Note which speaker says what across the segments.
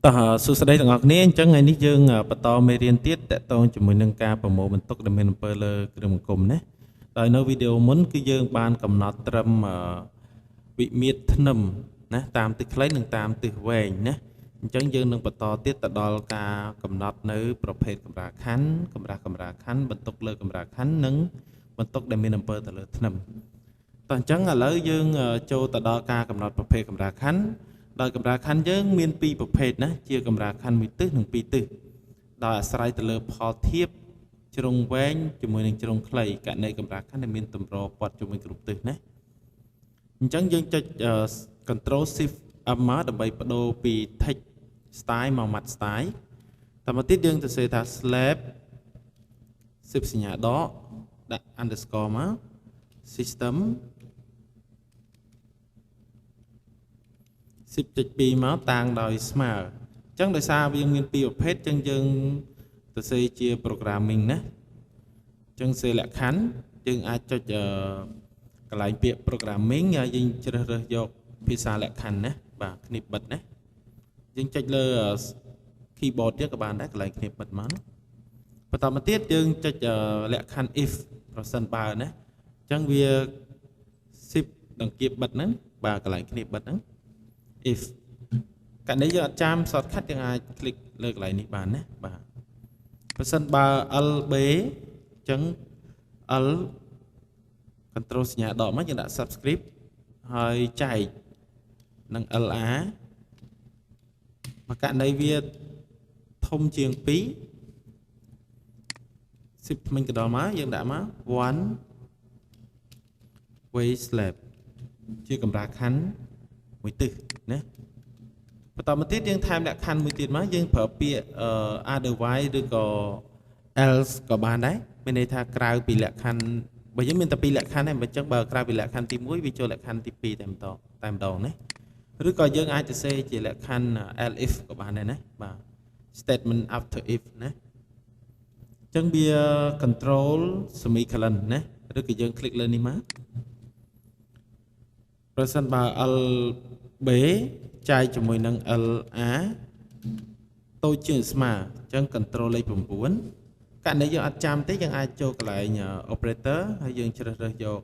Speaker 1: តោះសួស្តីទាំងអស់គ្នាអញ្ចឹងថ្ងៃនេះយើងបន្តមេរៀនទៀតតកតងជាមួយនឹងការប្រមូលបន្ទុកដែលមានអំពើលើគ្រឿងបង្គុំណាដោយនៅវីដេអូមុនគឺយើងបានកំណត់ត្រឹមវិមាត្រធ្នឹមណាតាមទិសខ្លីនិងតាមទិសវែងណាអញ្ចឹងយើងនឹងបន្តទៀតទៅដល់ការកំណត់នៅប្រភេទកម្រាលខណ្ឌកម្រាស់ខណ្ឌបន្ទុកលើកម្រាលខណ្ឌនិងបន្ទុកដែលមានអំពើទៅលើធ្នឹមតោះអញ្ចឹងឥឡូវយើងចូលទៅដល់ការកំណត់ប្រភេទកម្រាលខណ្ឌដោយកម្រាលខណ្ឌយើងមានពីរប្រភេទណាជាកម្រាលខណ្ឌមួយទិសនិងពីរទិសដោយអាស្រ័យទៅលើផលធៀបជ្រុងវែងជាមួយនឹងជ្រុងខ្លីករណីកម្រាលខណ្ឌដែលមានទម្រព័ទ្ធជាមួយគ្រប់ទិសណាអញ្ចឹងយើងចុច Control Shift M មកដើម្បីបដូរពី Text Style មក Matte Style តែមកទៀតយើងទៅសេថា Slab 10សញ្ញាដកដាក់ underscore មក System 10.2 មកតាំងដោយស្មើអញ្ចឹងដោយសារវាមានពីរប្រភេទអញ្ចឹងយើងទៅសេជា programming ណាអញ្ចឹងសេលក្ខខណ្ឌយើងអាចចុចកន្លែងពាក្យ programming ហើយយើងជ្រើសរើសយកភាសាលក្ខខណ្ឌណាបាទគ្នាបិទណាយើងចុចលើ keyboard ទៀតក៏បានដែរកន្លែងគ្នាបិទមកណាបន្តមកទៀតយើងចុចលក្ខខណ្ឌ if ប្រសិនបើណាអញ្ចឹងវា10ដង្កៀបបិទហ្នឹងបាទកន្លែងគ្នាបិទហ្នឹងif ករណីយើងអត់ចាំ shortcut យើងអាច click លើកន្លែងនេះបានណាបាទប្រសិនបើ LB អញ្ចឹង L control សញ្ញាដកមកយើងដាក់ subscript ហើយចែកនឹង LA មកករណីវាធំជាង2 10ថ្មិញកណ្ដុរមកយើងដាក់មក one way slab ជាកម្រាលខណ្ឌមួយទិសណាបន្តមកទៀតយើងថែមលក្ខខណ្ឌមួយទៀតមកយើងប្រើពាក្យ otherwise ឬក៏ else ក៏បានដែរមានន័យថាក្រៅពីលក្ខខណ្ឌបើយើងមានតែពីរលក្ខខណ្ឌទេអញ្ចឹងបើក្រៅពីលក្ខខណ្ឌទី1វាចូលលក្ខខណ្ឌទី2តែម្ដងណាឬក៏យើងអាចទៅសេជាលក្ខខណ្ឌ else if ក៏បានដែរណាបាទ statement after if ណាអញ្ចឹងវា control semicolon ណាឬក៏យើង click លើនេះមកប្រសិនបើ LB ចែកជាមួយនឹង LA តូចជាងស្មើអញ្ចឹង control លេខ9ករណីយើងអត់ចាំទេយើងអាចចូលកន្លែង operator ហើយយើងជ្រើសរើសយក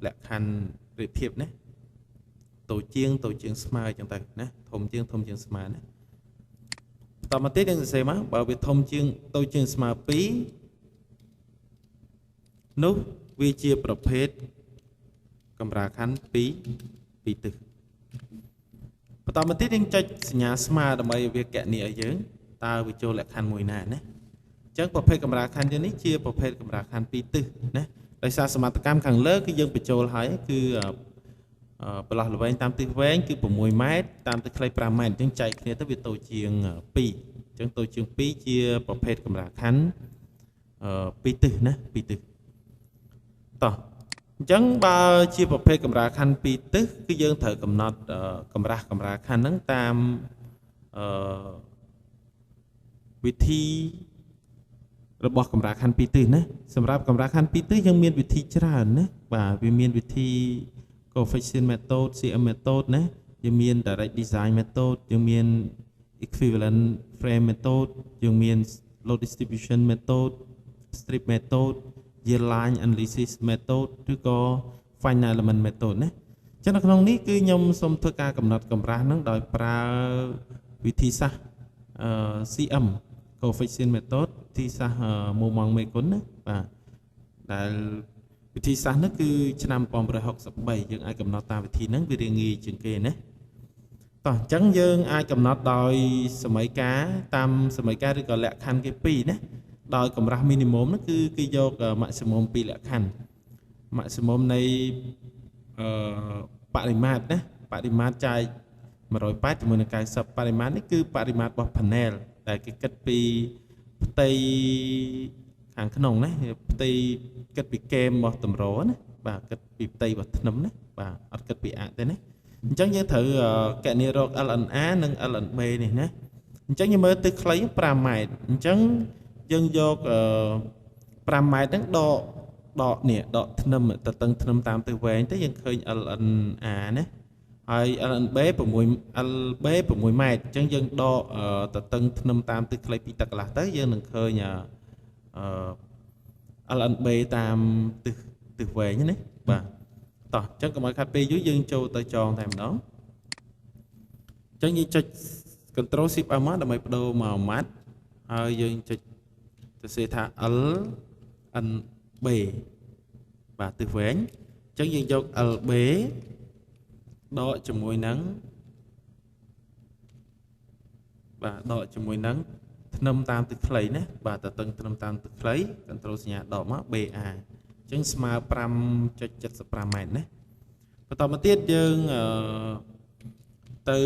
Speaker 1: លក្ខខណ្ឌប្រៀបធៀបណាតូចជាងស្មើអញ្ចឹងទៅណាធំជាងស្មើណាបន្តមកទៀតយើងសរសេរមកបើវាធំជាងតូចជាងស្មើ2នោះវាជាប្រភេទកម្រាលខណ្ឌ2ទិសបន្តមកទៀតយើងចុចសញ្ញាស្មើដើម្បីវាកណនីឲ្យយើងតើវាចូលលក្ខខណ្ឌមួយណាណាអញ្ចឹងប្រភេទកម្រាលខណ្ឌយើងនេះជាប្រភេទកម្រាលខណ្ឌ2ទិសណាដោយសារសមត្ថកម្មខាងលើគឺយើងបញ្ចូលហើយគឺប្រឡោះល្វែងតាមទិសវែងគឺ6ម៉ែត្រតាមទិសខ្លី5ម៉ែត្រអញ្ចឹងចែកគ្នាទៅវាតូចជាង2អញ្ចឹងតូចជាង2ជាប្រភេទកម្រាលខណ្ឌ2ទិសណា2ទិសតោះអញ្ចឹងបើជាប្រភេទកម្រាលខណ្ឌ2ទិសគឺយើងត្រូវកំណត់កម្រាស់កម្រាលខណ្ឌហ្នឹងតាមវិធីរបស់កម្រាលខណ្ឌ2ទិសណាសម្រាប់កម្រាលខណ្ឌ2ទិសយើងមានវិធីច្រើនណាបាទវាមានវិធី coefficient method CM method ណាយើងមាន direct design method យើងមាន equivalent frame method យើងមាន load distribution method strip method year line analysis method ឬក៏ final element method ណាអញ្ចឹងនៅក្នុងនេះគឺខ្ញុំសូមធ្វើការកំណត់កម្រាស់ហ្នឹងដោយប្រើវិធីសាស្ត្រCM coefficient method វិធីសាស្ត្រមុំម៉ងមេគុណណាបាទដែលវិធីសាស្ត្រនេះគឺឆ្នាំ1963យើងអាចកំណត់តាមវិធីហ្នឹងវារាងាយជាងគេណាតោះអញ្ចឹងយើងអាចកំណត់ដោយសម័យកាលតាមសម័យកាលឬក៏លក្ខខណ្ឌគេ2ណាដោយកម្រាស់ minimum ហ្នឹងគឺគេយក maximum 2លក្ខខណ្ឌ maximum នៃបរិមាត្រណាបរិមាត្រចែក180ជាមួយនឹង90បរិមាត្រនេះគឺបរិមាត្ររបស់ panel ដែលគេគិតពីផ្ទៃខាងក្នុងណាផ្ទៃគិតពីគែមរបស់តម្រណាបាទគិតពីផ្ទៃរបស់ធ្នឹមណាបាទអត់គិតពីអាកទេណាអញ្ចឹងយើងត្រូវកណនីរក LNA និង LNB នេះណាអញ្ចឹងយើងមើលទិសខ្លី5ម៉ែត្រអញ្ចឹងយើងយក5ម៉ែត្រហ្នឹងដកធ្នឹមទៅតឹងធ្នឹមតាមទិសវែងទៅយើងឃើញ LNA ណា ហើយ LNB 6 LB 6 ម៉ែត្រអញ្ចឹងយើងដកតតឹងធ្នឹមតាមទិសខ្លី2 តឹកកន្លះទៅយើងនឹងឃើញLNB តាមទិសវែងណាបាទតោះអញ្ចឹងកុំឲ្យខាត់ពេលយូរយើងចូលទៅចងតែម្ដងអញ្ចឹងយើងចុច Ctrl Shift M ដើម្បីបដូរមកម៉ាត់ហើយយើងចុចសរសេរថា LNB បាទទិសវែងអញ្ចឹងយើងយក LB ដកជាមួយនឹងបាទដកជាមួយនឹងធ្នឹមតាមទិសខ្លីណាបាទតតឹងធ្នឹមតាមទិសខ្លី Ctrl សញ្ញាដកមក BA អញ្ចឹងស្មើ 5.75 ម៉ែត្រណាបន្តមកទៀតយើងទៅ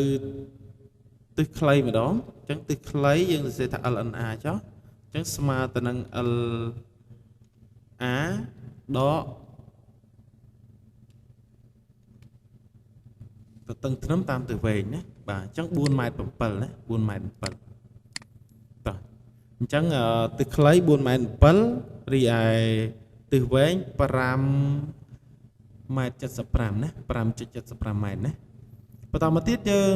Speaker 1: ទិសខ្លីម្ដងអញ្ចឹងទិសខ្លីយើងសរសេរថា LNA ចុះអញ្ចឹងស្មើទៅនឹង LA ដកតតឹងធ្នឹមតាមទិសវែងណាបាទអញ្ចឹង 4.7 ម៉ែត្រណា 4.7 ម៉ែត្រតោះអញ្ចឹងទិសខ្លី 4.7 ម៉ែត្ររីឯទិសវែង 5.75 ម៉ែត្រណា 5.75 ម៉ែត្រណាបន្តមកទៀតយើង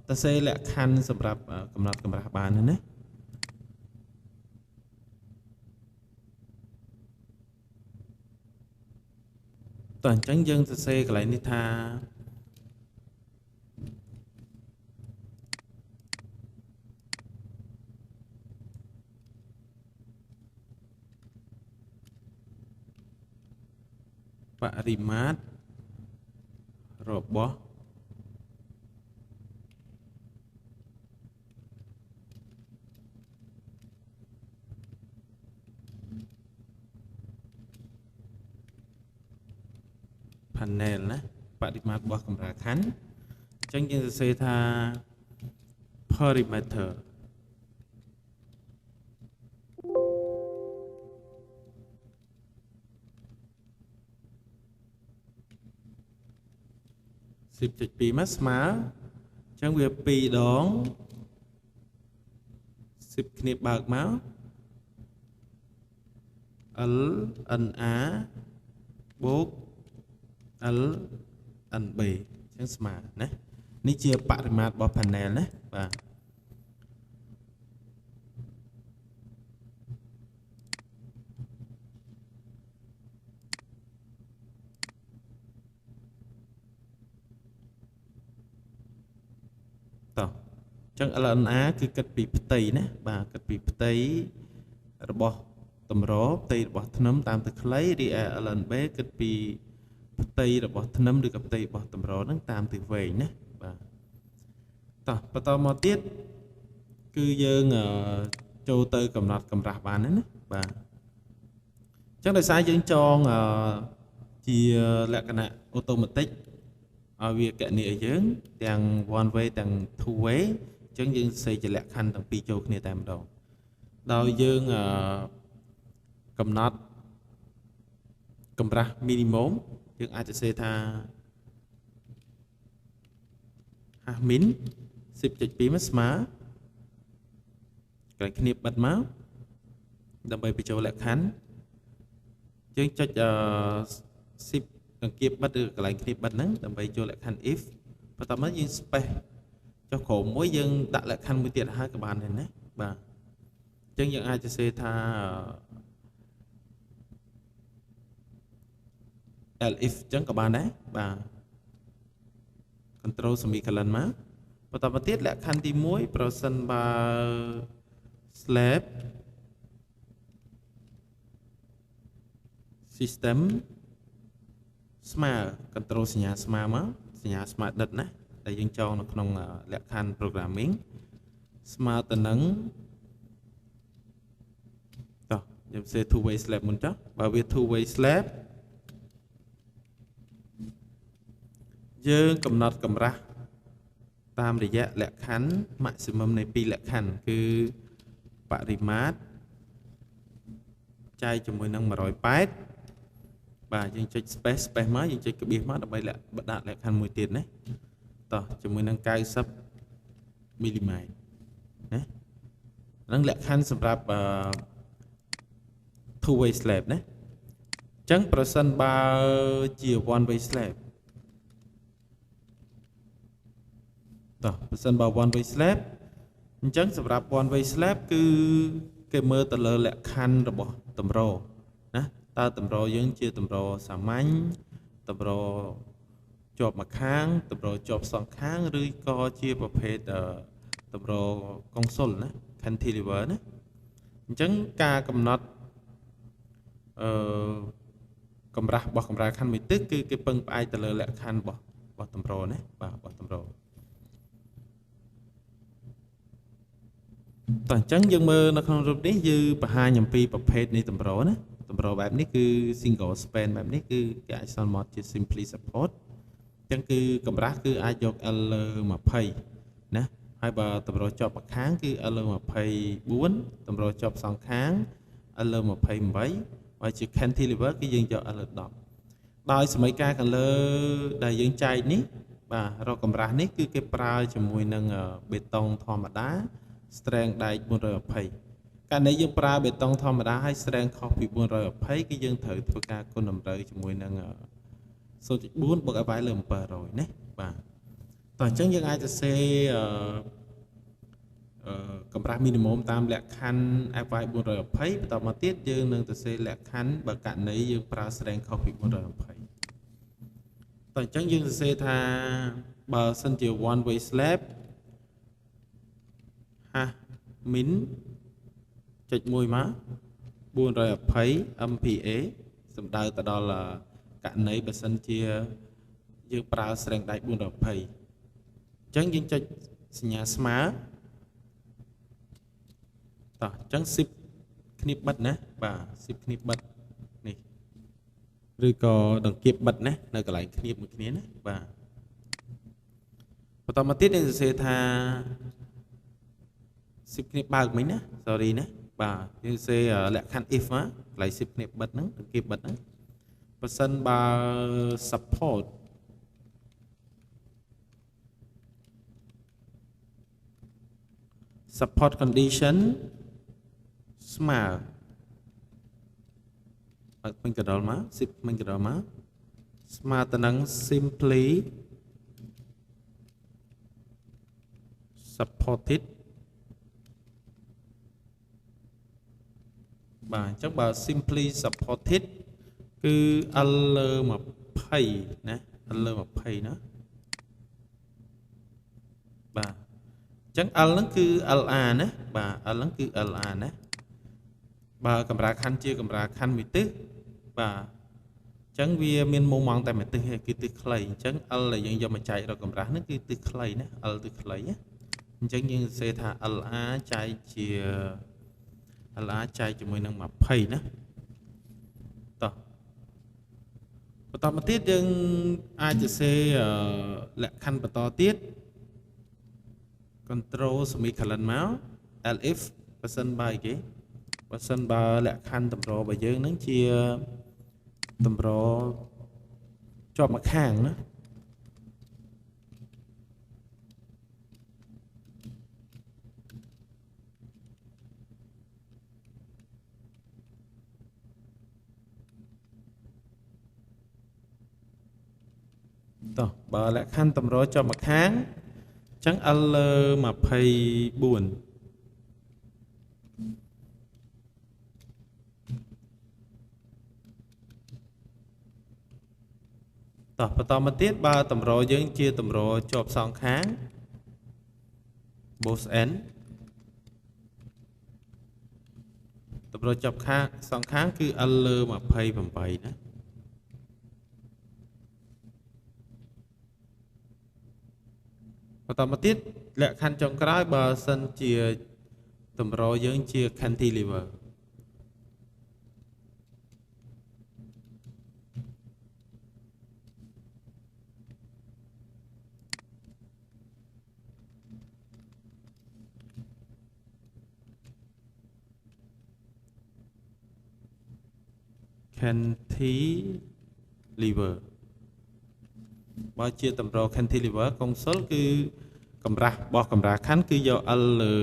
Speaker 1: សរសេរលក្ខខណ្ឌសម្រាប់កំណត់កម្រាស់បានណាតោះអញ្ចឹងយើងសរសេរកន្លែងនេះថាបរិមាត្ររបស់panel ណាបរិមាត្ររបស់កម្រាលខណ្ឌអញ្ចឹងយើងសរសេរថា perimeter 10.2 មកស្មើអញ្ចឹងវា2ដង10គ្នាបើកមក LNA បូក LNB អញ្ចឹងស្មើណានេះជាបរិមាត្ររបស់ panel ណាបាទតោះអញ្ចឹង LNA គឺគិតពីផ្ទៃណាបាទគិតពីផ្ទៃរបស់តម្រផ្ទៃរបស់ធ្នឹមតាមទិសខ្លីរីឯ LNB គិតពីផ្ទៃរបស់ធ្នឹមឬក៏ផ្ទៃរបស់តម្រហ្នឹងតាមទិសវែងណាបាទតោះបន្តមកទៀតគឺយើងចូលទៅកំណត់កម្រាស់បានណាបាទអញ្ចឹងដោយសារយើងចងជាលក្ខណៈអូតូម៉ាទិកឲ្យវាកណនីឲ្យយើងទាំង one way ទាំង two way អញ្ចឹងយើងសេជាលក្ខខណ្ឌទាំងពីរចូលគ្នាតែម្ដងដោយយើងកំណត់កម្រាស់ minimum យើងអាចសរសេរថា min 10.2 មកស្មើកន្លែងគ្នាបិទមកដើម្បីបញ្ចូលលក្ខខណ្ឌយើងចុច10អង្កៀបបិទឬកន្លែងគ្នាបិទហ្នឹងដើម្បីចូលលក្ខខណ្ឌ if បន្ទាប់មកយើង space ចុះក្រោមមួយយើងដាក់លក្ខខណ្ឌមួយទៀតហើយក៏បានដែរណាបាទអញ្ចឹងយើងអាចសរសេរថា elif អញ្ចឹងក៏បានដែរបាទ control semicolon មកបន្តមកទៀតលក្ខខណ្ឌទី1ប្រសិនបើ slab system ស្មើ control សញ្ញាស្មើមកសញ្ញាស្មើដិតណាដែលយើងចងនៅក្នុងលក្ខខណ្ឌ programming ស្មើទៅនឹងតោះខ្ញុំសេ two way slab មុនចុះបើវា two way slab យើងកំណត់កម្រាស់តាមរយៈលក្ខខណ្ឌ maximum នៃ2លក្ខខណ្ឌគឺបរិមាត្រចែកជាមួយនឹង180បាទយើងចុច space មកយើងចុចក្បៀសមកដើម្បីដាក់លក្ខខណ្ឌមួយទៀតណាតោះជាមួយនឹង90 មីលីម៉ែត្រណាហ្នឹងលក្ខខណ្ឌសម្រាប់two way slab ណាអញ្ចឹងប្រសិនបើជា one way slab តោះបើសិនបើ one way slab អញ្ចឹងសម្រាប់ one way slab គឺគេមើលទៅលើលក្ខខណ្ឌរបស់តម្រណាតើតម្រយើងជាតម្រសាមញ្ញតម្រជាប់មួយខាងតម្រជាប់សងខាងឬក៏ជាប្រភេទតម្រកុងស៊ុលណា cantilever ណាអញ្ចឹងការកំណត់កម្រាស់របស់កម្រាលខណ្ឌមួយទឹកគឺគេពឹងផ្អែកទៅលើលក្ខខណ្ឌរបស់តម្រណាបាទរបស់តម្រតោះអញ្ចឹងយើងមើលនៅក្នុងរូបនេះយើងបង្ហាញអំពីប្រភេទនៃតម្រណាតម្របែបនេះគឺ single span បែបនេះគឺគេអាចសន្មតជា simply support អញ្ចឹងគឺកម្រាស់គឺអាចយក L លើ20ណាហើយបើតម្រជាប់ម្ខាងគឺ L លើ24តម្រជាប់សងខាង L លើ28ហើយជា cantilever គឺយើងយក L លើ10ដោយសមីការខាងលើដែលយើងចែកនេះបាទរកកម្រាស់នេះគឺគេប្រើជាមួយនឹងបេតុងធម្មតាstrength ដែក420កាលនេះយើងប្រើបេតុងធម្មតាហើយ strength ខុសពី420គឺយើងត្រូវធ្វើការគុណតម្រូវជាមួយនឹង 0.4 បូក Fy លើ700ណាបាទតោះអញ្ចឹងយើងអាចសរសេរកម្រាស់ minimum តាមលក្ខខណ្ឌ Fy 420បន្តមកទៀតយើងនឹងសរសេរលក្ខខណ្ឌបើករណីយើងប្រើ strength ខុសពី420តោះអញ្ចឹងយើងសរសេរថាបើសិនជា one way slab min ចុច1មក420 MPa សំដៅទៅដល់ករណីបើសិនជាយើងប្រើ strength ដែក420អញ្ចឹងយើងចុចសញ្ញាស្មើតោះអញ្ចឹង10គ្នាបិទណាបាទ10គ្នាបិទនេះឬក៏ដង្កៀបបិទណានៅកន្លែងគ្នាមួយគ្នាណាបាទបន្តមកទៀតយើងសរសេរថា10គ្នាបើកមិញណា sorry ណាបាទយើងសរសេរលក្ខខណ្ឌ if មកកន្លែង10គ្នាបិទហ្នឹងដង្កៀបបិទហ្នឹងបើសិនបើ support condition ស្មើអត់មិញកណ្ដុលមក10មិញកណ្ដុលមកស្មើទៅនឹង simply supported បាទអញ្ចឹងបើ simply supported គឺ L លើ20ណា L លើ20ណាបាទអញ្ចឹង L ហ្នឹងគឺ LR ណាបាទ L ហ្នឹងគឺ LR ណាបើកម្រាលខណ្ឌជាកម្រាលខណ្ឌមួយទិសបាទអញ្ចឹងវាមានមុំម៉ងតែមួយទិសគឺទិសខ្លីអញ្ចឹង L ដែលយើងយកមកចែករកកម្រាស់ហ្នឹងគឺទិសខ្លីណា L ទិសខ្លីណាអញ្ចឹងយើងសរសេរថា LR ចែកជា LR ចែកជាមួយនឹង20ណាតោះបន្តមកទៀតយើងអាចសរសេរលក្ខខណ្ឌបន្តទៀត control semicolon មក elif បើសិនបើគេបើសិនបើលក្ខខណ្ឌតម្ររបស់យើងនឹងជាតម្រជាប់មួយខាងណាតោះបើលក្ខខណ្ឌតម្រជាប់មួយខាងអញ្ចឹង L លើ24តោះបន្តមកទៀតបើតម្រយើងជាតម្រជាប់សងខាង both end តម្រជាប់ខាងសងខាងគឺ L លើ28ណាបន្តមកទៀតលក្ខខណ្ឌចុងក្រោយបើសិនជាតម្រយើងជា cantilever cantilever បើជាតម្រ cantilever កុងស៊ុលគឺកម្រាស់របស់កម្រាលខណ្ឌគឺយក L លើ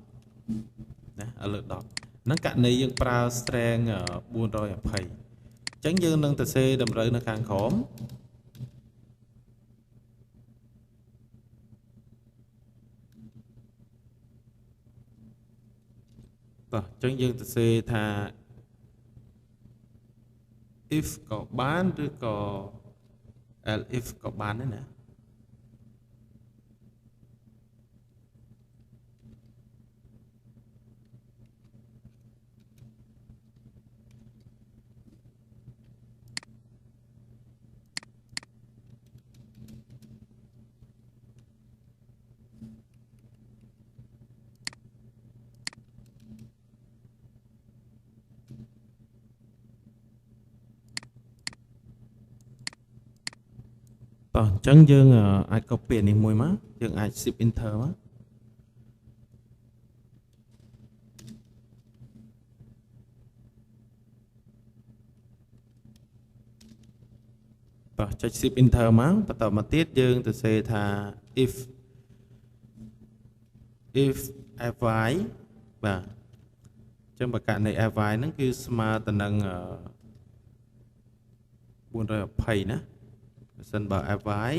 Speaker 1: 10ណា L លើ10ហ្នឹងករណីយើងប្រើ strength 420អញ្ចឹងយើងនឹងទៅសេតម្រូវនៅខាងក្រោម តោះអញ្ចឹងយើងទៅសេថា if ក៏បានឬក៏ else if ក៏បានដែរណាតោះអញ្ចឹងយើងអាច copy នេះមួយមកយើងអាច shift enter មកតោះចុច shift enter មកបន្តមកទៀតយើងទៅសេថា if fy បាទអញ្ចឹងបើករណី fy ហ្នឹងគឺស្មើទៅនឹង420ណាបើសិនបើ fy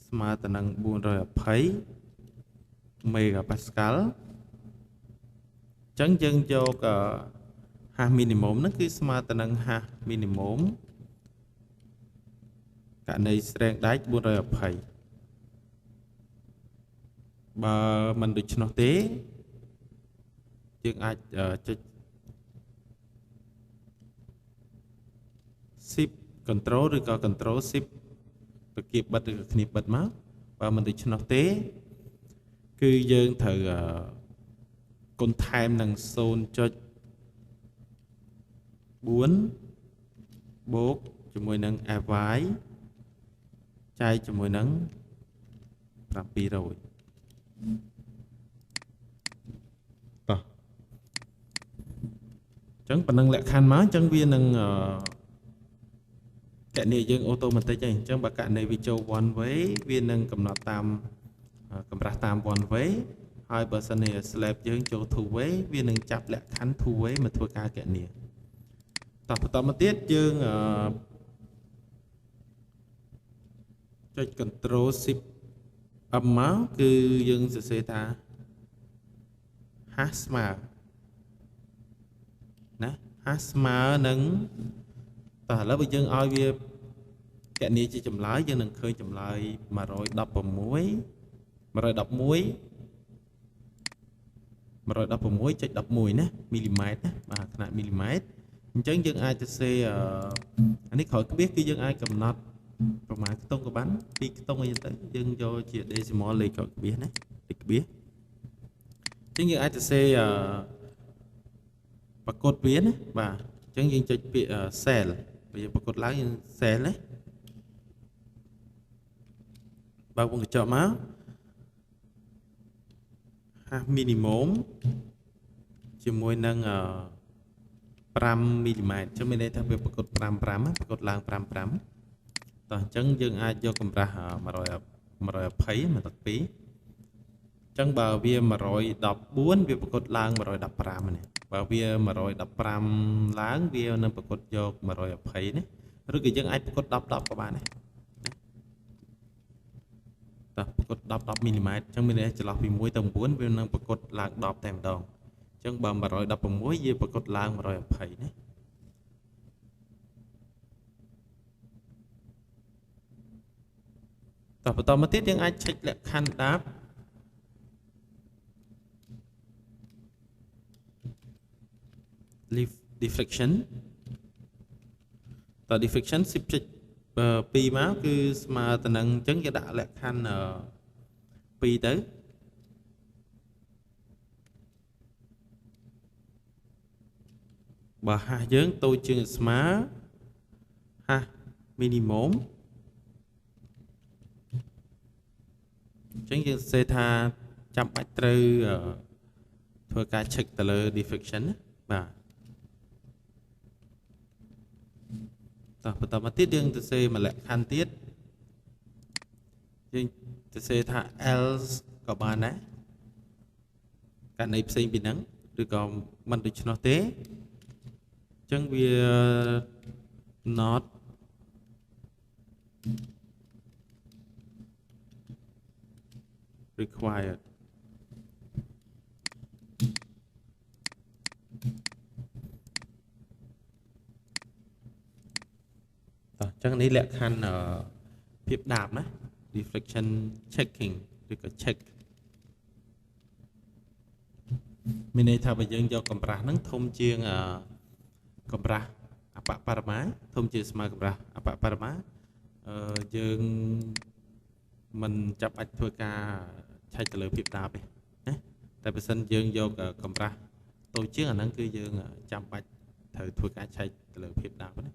Speaker 1: ស្មើទៅនឹង420 megapascal អញ្ចឹងយើងយកhash minimum ហ្នឹងគឺស្មើទៅនឹង hash minimum ករណីស្រែងដែក420បើមិនដូច្នោះទេយើងអាចចុច shift control ឬក៏ control shift ប្រគៀបបិទឬគ្នាបិទមកបើមិនដូច្នោះទេគឺយើងត្រូវគុណថែមនឹង 0.4 បូកជាមួយនឹង fy ចែកជាមួយនឹង700តោះអញ្ចឹងប៉ុណ្ណឹងលក្ខខណ្ឌមកអញ្ចឹងវានឹងកណនីយើងអូតូម៉ាទិកហើយអញ្ចឹងបើកណនីវាចូល one way វានឹងកំណត់តាមកម្រាស់តាម one way ហើយបើសិនជា slab យើងចូល two way វានឹងចាប់លក្ខខណ្ឌ two way មកធ្វើការកណនីតោះបន្តមកទៀតយើងចុច control shift up មកគឺយើងសរសេរថា hash ស្មើណា hash ស្មើនឹងតោះឥឡូវបើយើងឲ្យវាកណនីជាចម្លើយយើងនឹងឃើញចម្លើយ111ណាមីលីម៉ែត្រណាបាទຂະຫນາດមីលីម៉ែត្រអញ្ចឹងយើងអាចទៅសេអានេះក្រោយក្បៀសគឺយើងអាចកំណត់ប្រមាណខ្ទង់ក៏បាន2ខ្ទង់អីទៅយើងយកជា decimal លេខក្រោយក្បៀសណាលេខក្បៀសអញ្ចឹងយើងអាចទៅសេប្រកួតវាណាបាទអញ្ចឹងយើងចុចពាក្យ cell បើយើងប្រកួតឡើងយើង cell ណាបើវងកញ្ចក់មក hash minimum ជាមួយនឹង5មីលីម៉ែត្រអញ្ចឹងមានន័យថាវាប្រកួត55ប្រកួតឡើង55តោះអញ្ចឹងយើងអាចយកកម្រាស់120មកទឹក2អញ្ចឹងបើវា114វាប្រកួតឡើង115នេះបើវា115ឡើងវានឹងប្រកួតយក120នេះឬក៏យើងអាចប្រកួត10ក៏បានដែរតោះប្រកួត10មីលីម៉ែត្រអញ្ចឹងមានន័យចន្លោះពី1ទៅ9វានឹងប្រកួតឡើង10តែម្ដងអញ្ចឹងបើ116វាប្រកួតឡើង120ណាតោះបន្តមកទៀតយើងអាចឆែកលក្ខខណ្ឌដាបdeflection តើ deflection 10.2 មកគឺស្មើទៅនឹងអញ្ចឹងគេដាក់លក្ខខណ្ឌ2ទៅបើហាស់យើងតូចជាងស្មើហាស់ minimum អញ្ចឹងយើងសរសេរថាចាំបាច់ត្រូវធ្វើការ check ទៅលើ deflection ណាបាទតោះបន្តមកទៀតយើងទៅសេមួយលក្ខខណ្ឌទៀតយើងទៅសេថា else ក៏បានដែរករណីផ្សេងពីហ្នឹងឬក៏មិនដូច្នោះទេអញ្ចឹងវា not required ចឹងនេះលក្ខខណ្ឌភាពដាបណា reflection checking ឬក៏ check មានន័យថាបើយើងយកកម្រាស់ហ្នឹងធំជាងកម្រាស់អបបរមាធំជាងស្មើកម្រាស់អបបរមាយើងមិនចាប់អាចធ្វើការឆែកទៅលើភាពដាបទេណាតែបើសិនយើងយកកម្រាស់តូចជាងអាហ្នឹងគឺយើងចាំបាច់ត្រូវធ្វើការឆែកទៅលើភាពដាបណា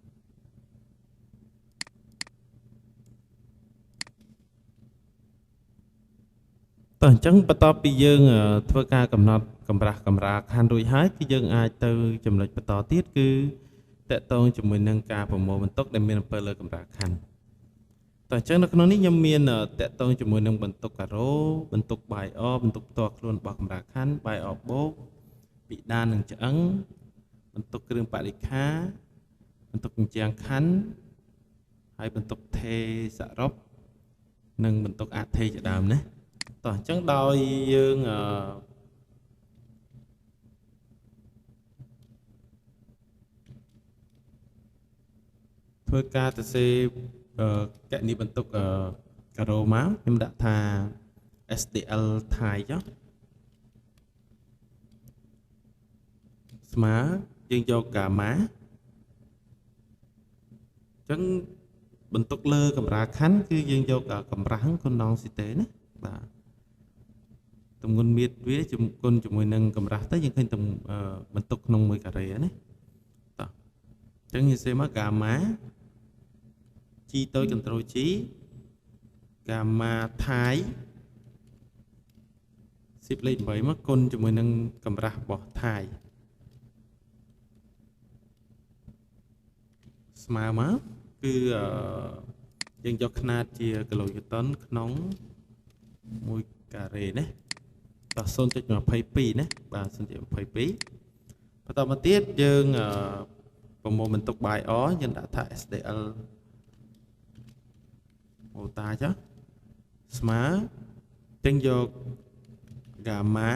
Speaker 1: តោះអញ្ចឹងបន្ទាប់ពីយើងធ្វើការកំណត់កម្រាស់កម្រាលខណ្ឌរួចហើយគឺយើងអាចទៅចំណុចបន្តទៀតគឺតកតងជាមួយនឹងការប្រមូលបន្ទុកដែលមានអំពើលើកម្រាលខណ្ឌតោះអញ្ចឹងនៅក្នុងនេះខ្ញុំមានតកតងជាមួយនឹងបន្ទុកការ៉ូបន្ទុកបាយអបន្ទុកផ្ទាល់ខ្លួនរបស់កម្រាលខណ្ឌបាយអបូកពិដាននិងឆ្អឹងបន្ទុកគ្រឿងបរិក្ខារបន្ទុកជញ្ជាំងខណ្ឌហើយបន្ទុកថេសរុបនិងបន្ទុកអថេជាដើមណាតោះអញ្ចឹងដោយយើងធ្វើការសរសេរកណនីបន្ទុកការ៉ូមកខ្ញុំដាក់ថា STL ថៃចុះស្មើយើងយកកាម៉ាអញ្ចឹងបន្ទុកលើកម្រាលខណ្ឌគឺយើងយកកម្រាស់គុណដងស៊ីតេណាបាទទម្ងន់មៀតវាគុណជាមួយនឹងកម្រាស់ទៅយើងឃើញបន្ទុកក្នុង1ការ៉េណាតោះអញ្ចឹងយើងសេមកកាម៉ា G តូច Ctrl G កាម៉ាថៃ10លេខ8មកគុណជាមួយនឹងកម្រាស់របស់ថៃស្មើមកគឺយើងយកຂະຫນາດជាគីឡូយូតុនក្នុង1ការ៉េណាតោះ 0.22 ណាបាទ 0.22 បន្តមកទៀតយើងប្រមូលបន្ទុកបាយអយើងដាក់ថា SDL ម៉ូតាចុះស្មើទាំងយកហ្គាម៉ា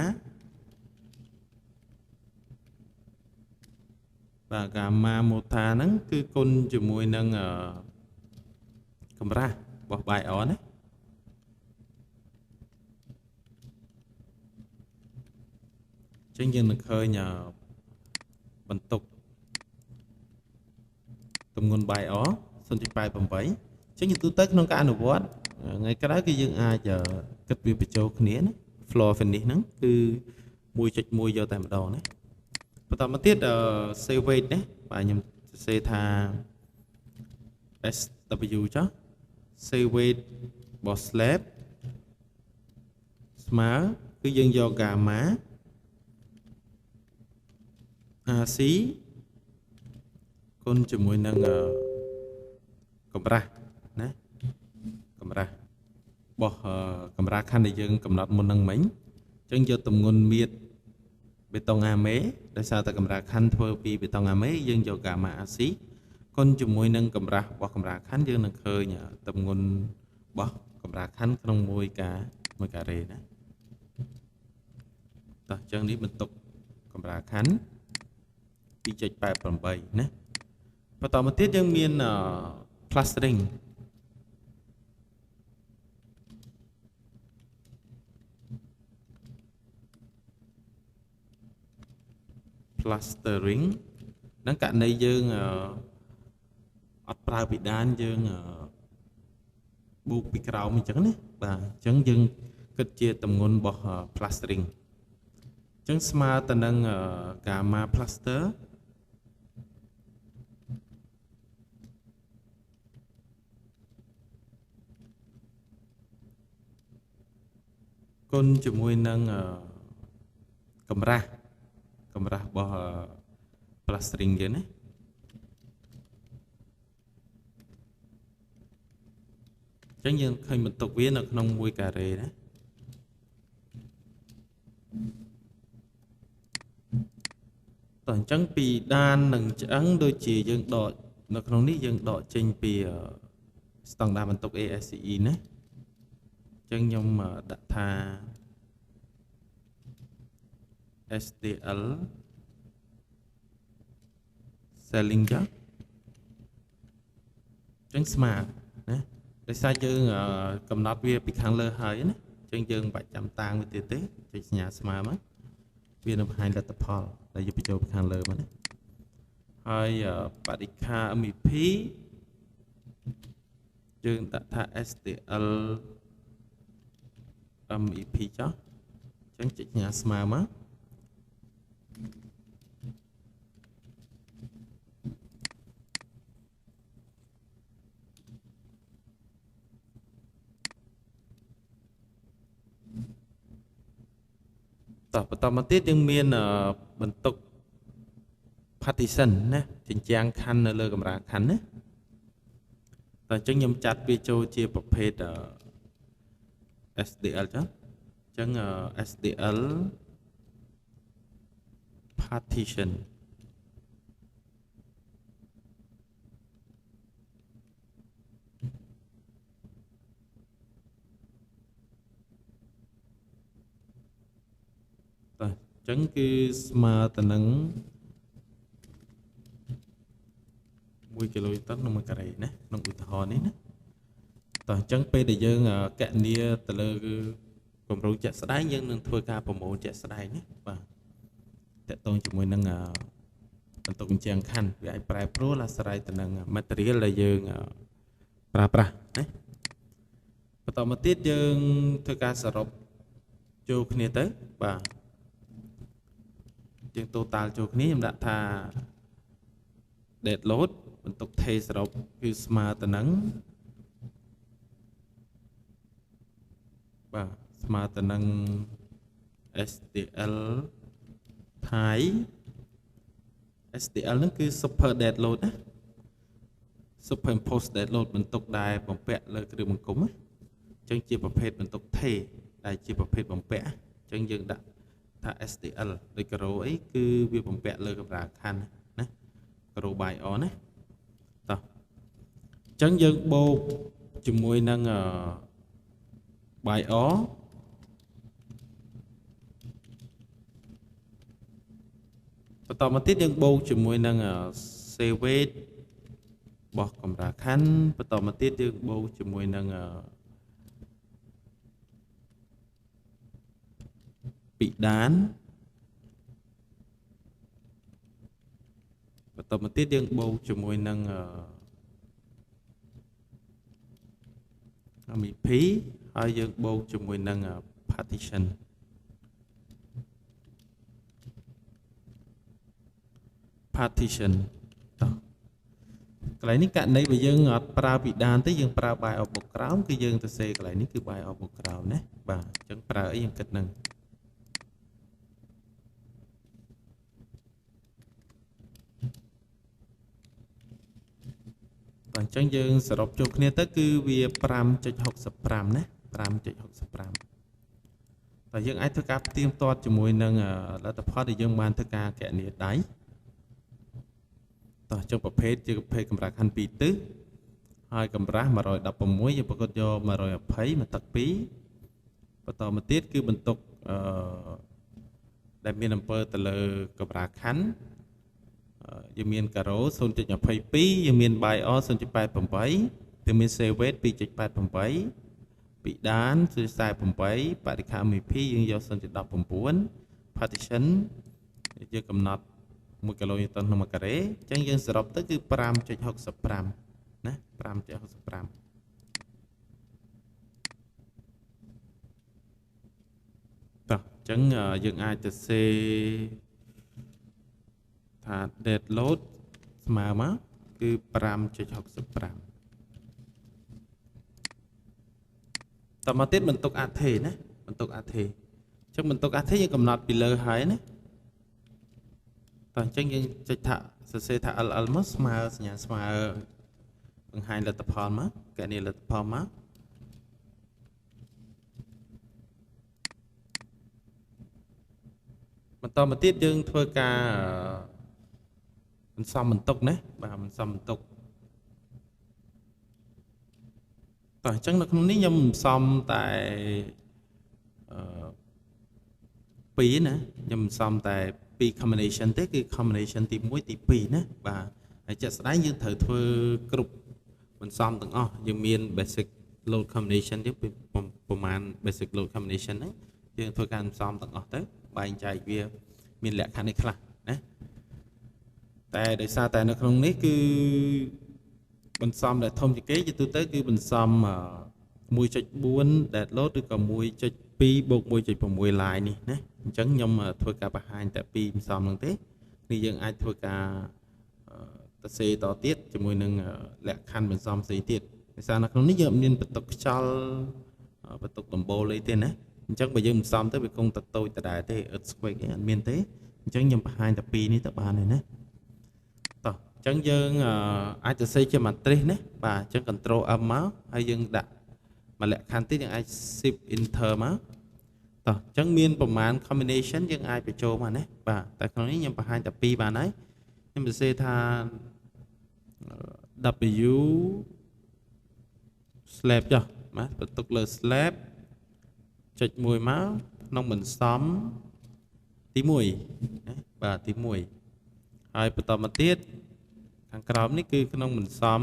Speaker 1: បាទហ្គាម៉ាម៉ូតាហ្នឹងគឺគុណជាមួយនឹងកម្រាស់របស់បាយអណាចឹងយើងនឹងឃើញបន្ទុកទម្ងន់បាយអ 0.88 ចឹងទៅក្នុងការអនុវត្តថ្ងៃក្រោយគឺយើងអាចគិតវាបញ្ចូលគ្នាណា floor finish ហ្នឹងគឺ 1.1 យកតែម្ដងណាបន្តមកទៀតsave weight ណាបាទខ្ញុំសរសេរថា SW ចុះ save weight របស់ slab ស្មើគឺយើងយក gamma RC គុណជាមួយនឹងកម្រាស់ណាកម្រាស់របស់កម្រាស់ខណ្ឌដែលយើងកំណត់មុននឹងមិញអញ្ចឹងយកទម្ងន់មៀតបេតុងអាមេដោយសារតែកម្រាស់ខណ្ឌធ្វើពីបេតុងអាមេយើងយក gamma RC គុណជាមួយនឹងកម្រាស់របស់កម្រាស់ខណ្ឌយើងនឹងឃើញទម្ងន់របស់កម្រាស់ខណ្ឌក្នុង1ការ៉េណាតោះអញ្ចឹងនេះបន្ទុកកម្រាស់ខណ្ឌ 2.88 ណាបន្តមកទៀតយើងមានplasteringហ្នឹងករណីយើងអត់ប្រើពិដានយើងបូកពីក្រោមអញ្ចឹងណាបាទអញ្ចឹងយើងគិតជាទម្ងន់របស់ plastering អញ្ចឹងស្មើទៅនឹង gamma plaster គុណជាមួយនឹងកម្រាស់របស់ plastering យើងណាអញ្ចឹងយើងឃើញបន្ទុកវានៅក្នុង1ការ៉េណាតោះអញ្ចឹងពីដាននិងឆ្អឹងដូចជាយើងដកនៅក្នុងនេះយើងដកចេញពីស្តង់ដារបន្ទុក ASCE ណាអញ្ចឹងខ្ញុំដាក់ថា STL selling ចា ចឹងស្មើណាដោយសារយើងកំណត់វាពីខាងលើហើយណាចឹងយើងបាច់ចាំតាំងវាទៀតទេចុចសញ្ញាស្មើមកវានឹងបង្ហាញលទ្ធផលដែលយើងបញ្ចូលពីខាងលើមកណាហើយបរិក្ខា MEP យើងដាក់ថា STL MEP ចុះចឹងចុចសញ្ញាស្មើមកបន្តមកទៀតយើងមានបន្ទុក partition ណាជញ្ជាំងខណ្ឌនៅលើកម្រាលខណ្ឌណាតែអញ្ចឹងខ្ញុំចាត់វាចូលជាប្រភេទ SDL ចឹងអញ្ចឹង SDL partition អញ្ចឹងគឺស្មើទៅនឹង1 គីឡូម៉ែត្រក្នុង1ការ៉េណាក្នុងឧទាហរណ៍នេះណាតោះអញ្ចឹងពេលដែលយើងកណនាទៅលើគម្រោងជាក់ស្ដែងយើងនឹងធ្វើការប្រមូលជាក់ស្ដែងណាបាទតកតងជាមួយនឹងបន្ទុកបញ្ជាំងខណ្ឌវាអាចប្រែប្រួលអាស្រ័យទៅនឹង material ដែលយើងប្រើប្រាស់ណាបន្តមកទៀតយើងធ្វើការសរុបចូលគ្នាទៅបាទយើង total ចូលគ្នាខ្ញុំដាក់ថា dead load បន្ទុកថេសរុបគឺស្មើទៅនឹងបាទស្មើទៅនឹង STL Thai STL ហ្នឹងគឺ super dead load ណា superimposed dead load បន្ទុកដែលបំពាក់លើគ្រឿងបង្គុំណាអញ្ចឹងជាប្រភេទបន្ទុកថេដែលជាប្រភេទបំពាក់អញ្ចឹងយើងដាក់ថា STL ដូចការ៉ូអីគឺវាបំពាក់លើកម្រាលខណ្ឌណាការ៉ូ by on ណាតោះអញ្ចឹងយើងបូកជាមួយនឹង by on បន្តមកទៀតយើងបូកជាមួយនឹង say weight របស់កម្រាលខណ្ឌបន្តមកទៀតយើងបូកជាមួយនឹងពិដានបន្តមកទៀតយើងបូកជាមួយនឹង MEP ហើយយើងបូកជាមួយនឹង partition តោះកន្លែងនេះករណីបើយើងអត់ប្រើពិដានទេយើងប្រើ by off បុកក្រោមគឺយើងទៅសេកន្លែងនេះគឺ by off បុកក្រោមណាបាទអញ្ចឹងប្រើអីយើងគិតនឹងអញ្ចឹងយើងសរុបចូលគ្នាទៅគឺវា 5.65 ណា 5.65 តែយើងអាចធ្វើការផ្ទៀងផ្ទាត់ជាមួយនឹងលទ្ធផលដែលយើងបានធ្វើការគណនាដៃតោះអញ្ចឹងប្រភេទជាប្រភេទកម្រាលខណ្ឌ2ទិសហើយកម្រាស់116យើងប្រកបយក120មកទឹក2បន្តមកទៀតគឺបន្ទុកដែលមានអំពើទៅលើកម្រាលខណ្ឌយើងមានការ៉ូ 0.22 យើងមាន by on 0.88 យើងមាន say weight 2.88 ពិដាន 0.48 បរិក្ខា MEP យើងយក 0.19 partition យើងកំណត់1 គីឡូម៉ែត្រក្នុង1ការ៉េអញ្ចឹងយើងសរុបទៅគឺ 5.65 ណា 5.65 តោះអញ្ចឹងយើងអាចទៅសេថា dead load ស្មើមកគឺ 5.65 តមកទៀតបន្ទុកអាថេណាបន្ទុកអាថេអញ្ចឹងបន្ទុកអាថេយើងកំណត់ពីលើហើយណាតោះអញ្ចឹងយើងចុចថាសរសេរថា LL មកស្មើសញ្ញាស្មើបង្ហាញលទ្ធផលមកកណនាលទ្ធផលមកបន្តមកទៀតយើងធ្វើការបន្សំបន្ទុកណាបាទបន្សំបន្ទុកតោះអញ្ចឹងនៅក្នុងនេះខ្ញុំបន្សំតែ2ណាខ្ញុំបន្សំតែ2 combination ទេគឺ combination ទី1ទី2ណាបាទហើយជាក់ស្ដែងយើងត្រូវធ្វើគ្រប់ បន្សំទាំងអស់យើងមាន basic load combination ទៀតប្រមាណ basic load combination ហ្នឹងយើងធ្វើការបន្សំទាំងអស់ទៅបែងចែកវាមានលក្ខខណ្ឌនេះខ្លះណាតែដោយសារតែនៅក្នុងនេះគឺបន្សំដែលធំជាងគេជាទូទៅគឺបន្សំ 1.4 dead load ឬក៏ 1.2 បូក 1.6 line នេះណាអញ្ចឹងខ្ញុំធ្វើការបង្ហាញតែពីបន្សំហ្នឹងទេនេះយើងអាចធ្វើការសរសេរតទៀតជាមួយនឹងលក្ខខណ្ឌបន្សំផ្សេងទៀតដោយសារនៅក្នុងនេះយើងមានបន្ទុកខ្យល់បន្ទុកដំបូលអីទេណាអញ្ចឹងបើយើងបន្សំទៅវាគង់តែតូចដដែលទេ earthquake អត់មានទេអញ្ចឹងខ្ញុំបង្ហាញតែពីរនេះទៅបានហើយណាតោះអញ្ចឹងយើងអាចសរសេរជា matrix ណាបាទអញ្ចឹង control M មកហើយយើងដាក់មួយលក្ខខណ្ឌទៀតយើងអាច shift enter មកតោះអញ្ចឹងមានប្រមាណ combination យើងអាចបញ្ចូលមកណាបាទតែក្នុងនេះខ្ញុំបង្ហាញតែពីរបានហើយខ្ញុំសរសេរថា W slab ចុះបាទបន្ទុកលើ slab ចុចមួយមកក្នុងបន្សំទី1ណាបាទទី1ហើយបន្តមកទៀតខាងក្រោមនេះគឺក្នុងបន្សំ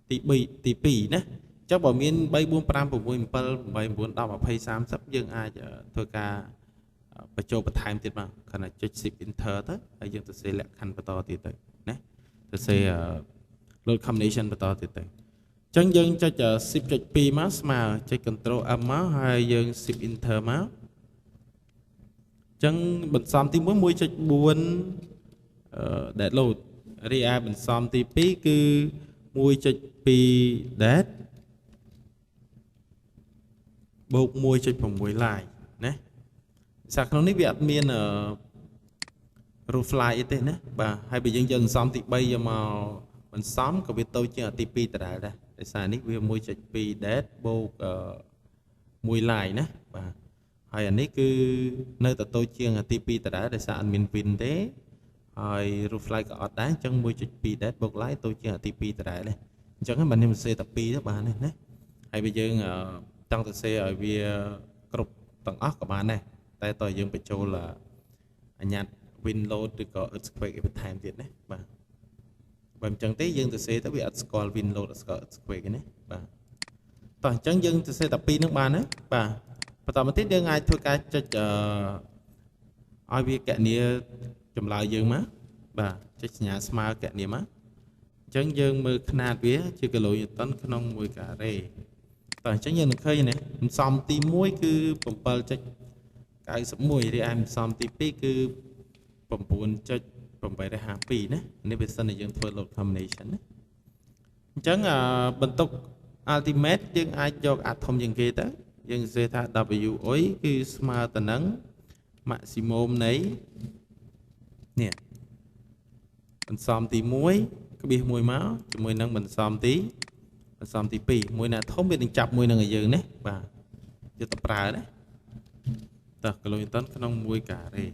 Speaker 1: ទី2ណាអញ្ចឹងបើមាន3 4 5 6 7 8 9 10 20 30យើងអាចធ្វើការបញ្ចូលបន្ថែមទៀតមកគ្រាន់តែចុច shift enter ទៅហើយយើងសរសេរលក្ខខណ្ឌបន្តទៀតទៅណាសរសេរ load combination បន្តទៀតទៅអញ្ចឹងយើងចុច 10.2 មកស្មើចុច control M មកហើយយើង shift enter មកអញ្ចឹងបន្សំទី1 1.4 dead load រីឯបន្សំទី2គឺ 1.2 dead បូក 1.6 line ណាសារក្នុងនេះវាអត់មានroof line អីទេណាបាទហើយបើយើងយកបន្សំទី3យកមកបន្សំក៏វាតូចជាងទី2ដដែលដែរដោយសារនេះវា 1.2 dead បូក1 line ណាបាទហើយអានេះគឺនៅតែតូចជាងទី2ដដែលដោយសារអត់មាន win ទេហើយ roof line ក៏អត់ដែរអញ្ចឹង 1.2 dead បូក line តូចជាងទី2ដដែលដែរអញ្ចឹងហើយបើខ្ញុំសរសេរតែ2ទៅបានទេណាហើយបើយើងចង់សរសេរឲ្យវាគ្រប់ទាំងអស់ក៏បានដែរតែតើយើងបញ្ចូលអញ្ញត្តិ win load ឬក៏ earthquake បន្ថែមទៀតណាបាទបើមិនចឹងទេយើងសរសេរទៅវាអត់ស្គាល់ win load អត់ស្គាល់ earthquake ទេណាបាទតោះអញ្ចឹងយើងសរសេរតែ2នឹងបានណាបាទបន្តមកទៀតយើងអាចធ្វើការចុចឲ្យវាកណនីចម្លើយយើងមកបាទចុចសញ្ញាស្មើកណនីមកអញ្ចឹងយើងមើលຂະຫນາតវាជាគីឡូញូតុនក្នុង1ការ៉េតោះអញ្ចឹងយើងនឹងឃើញណាបន្សំទី1គឺ 7.91 រីឯបន្សំទី2គឺ 9.852 ណានេះវាសិនតែយើងធ្វើ load combination ណាអញ្ចឹងបន្ទុក ultimate យើងអាចយកអាធំជាងគេទៅយើងសរសេរថា WI គឺស្មើទៅនឹង maximum នៃនេះបន្សំទី1ក្បៀស1មកជាមួយនឹងបន្សំទី2មួយណាធំវានឹងចាប់មួយនឹងឲ្យយើងណាបាទយកទៅប្រើណាតោះគីឡូញូតុនក្នុង1ការ៉េ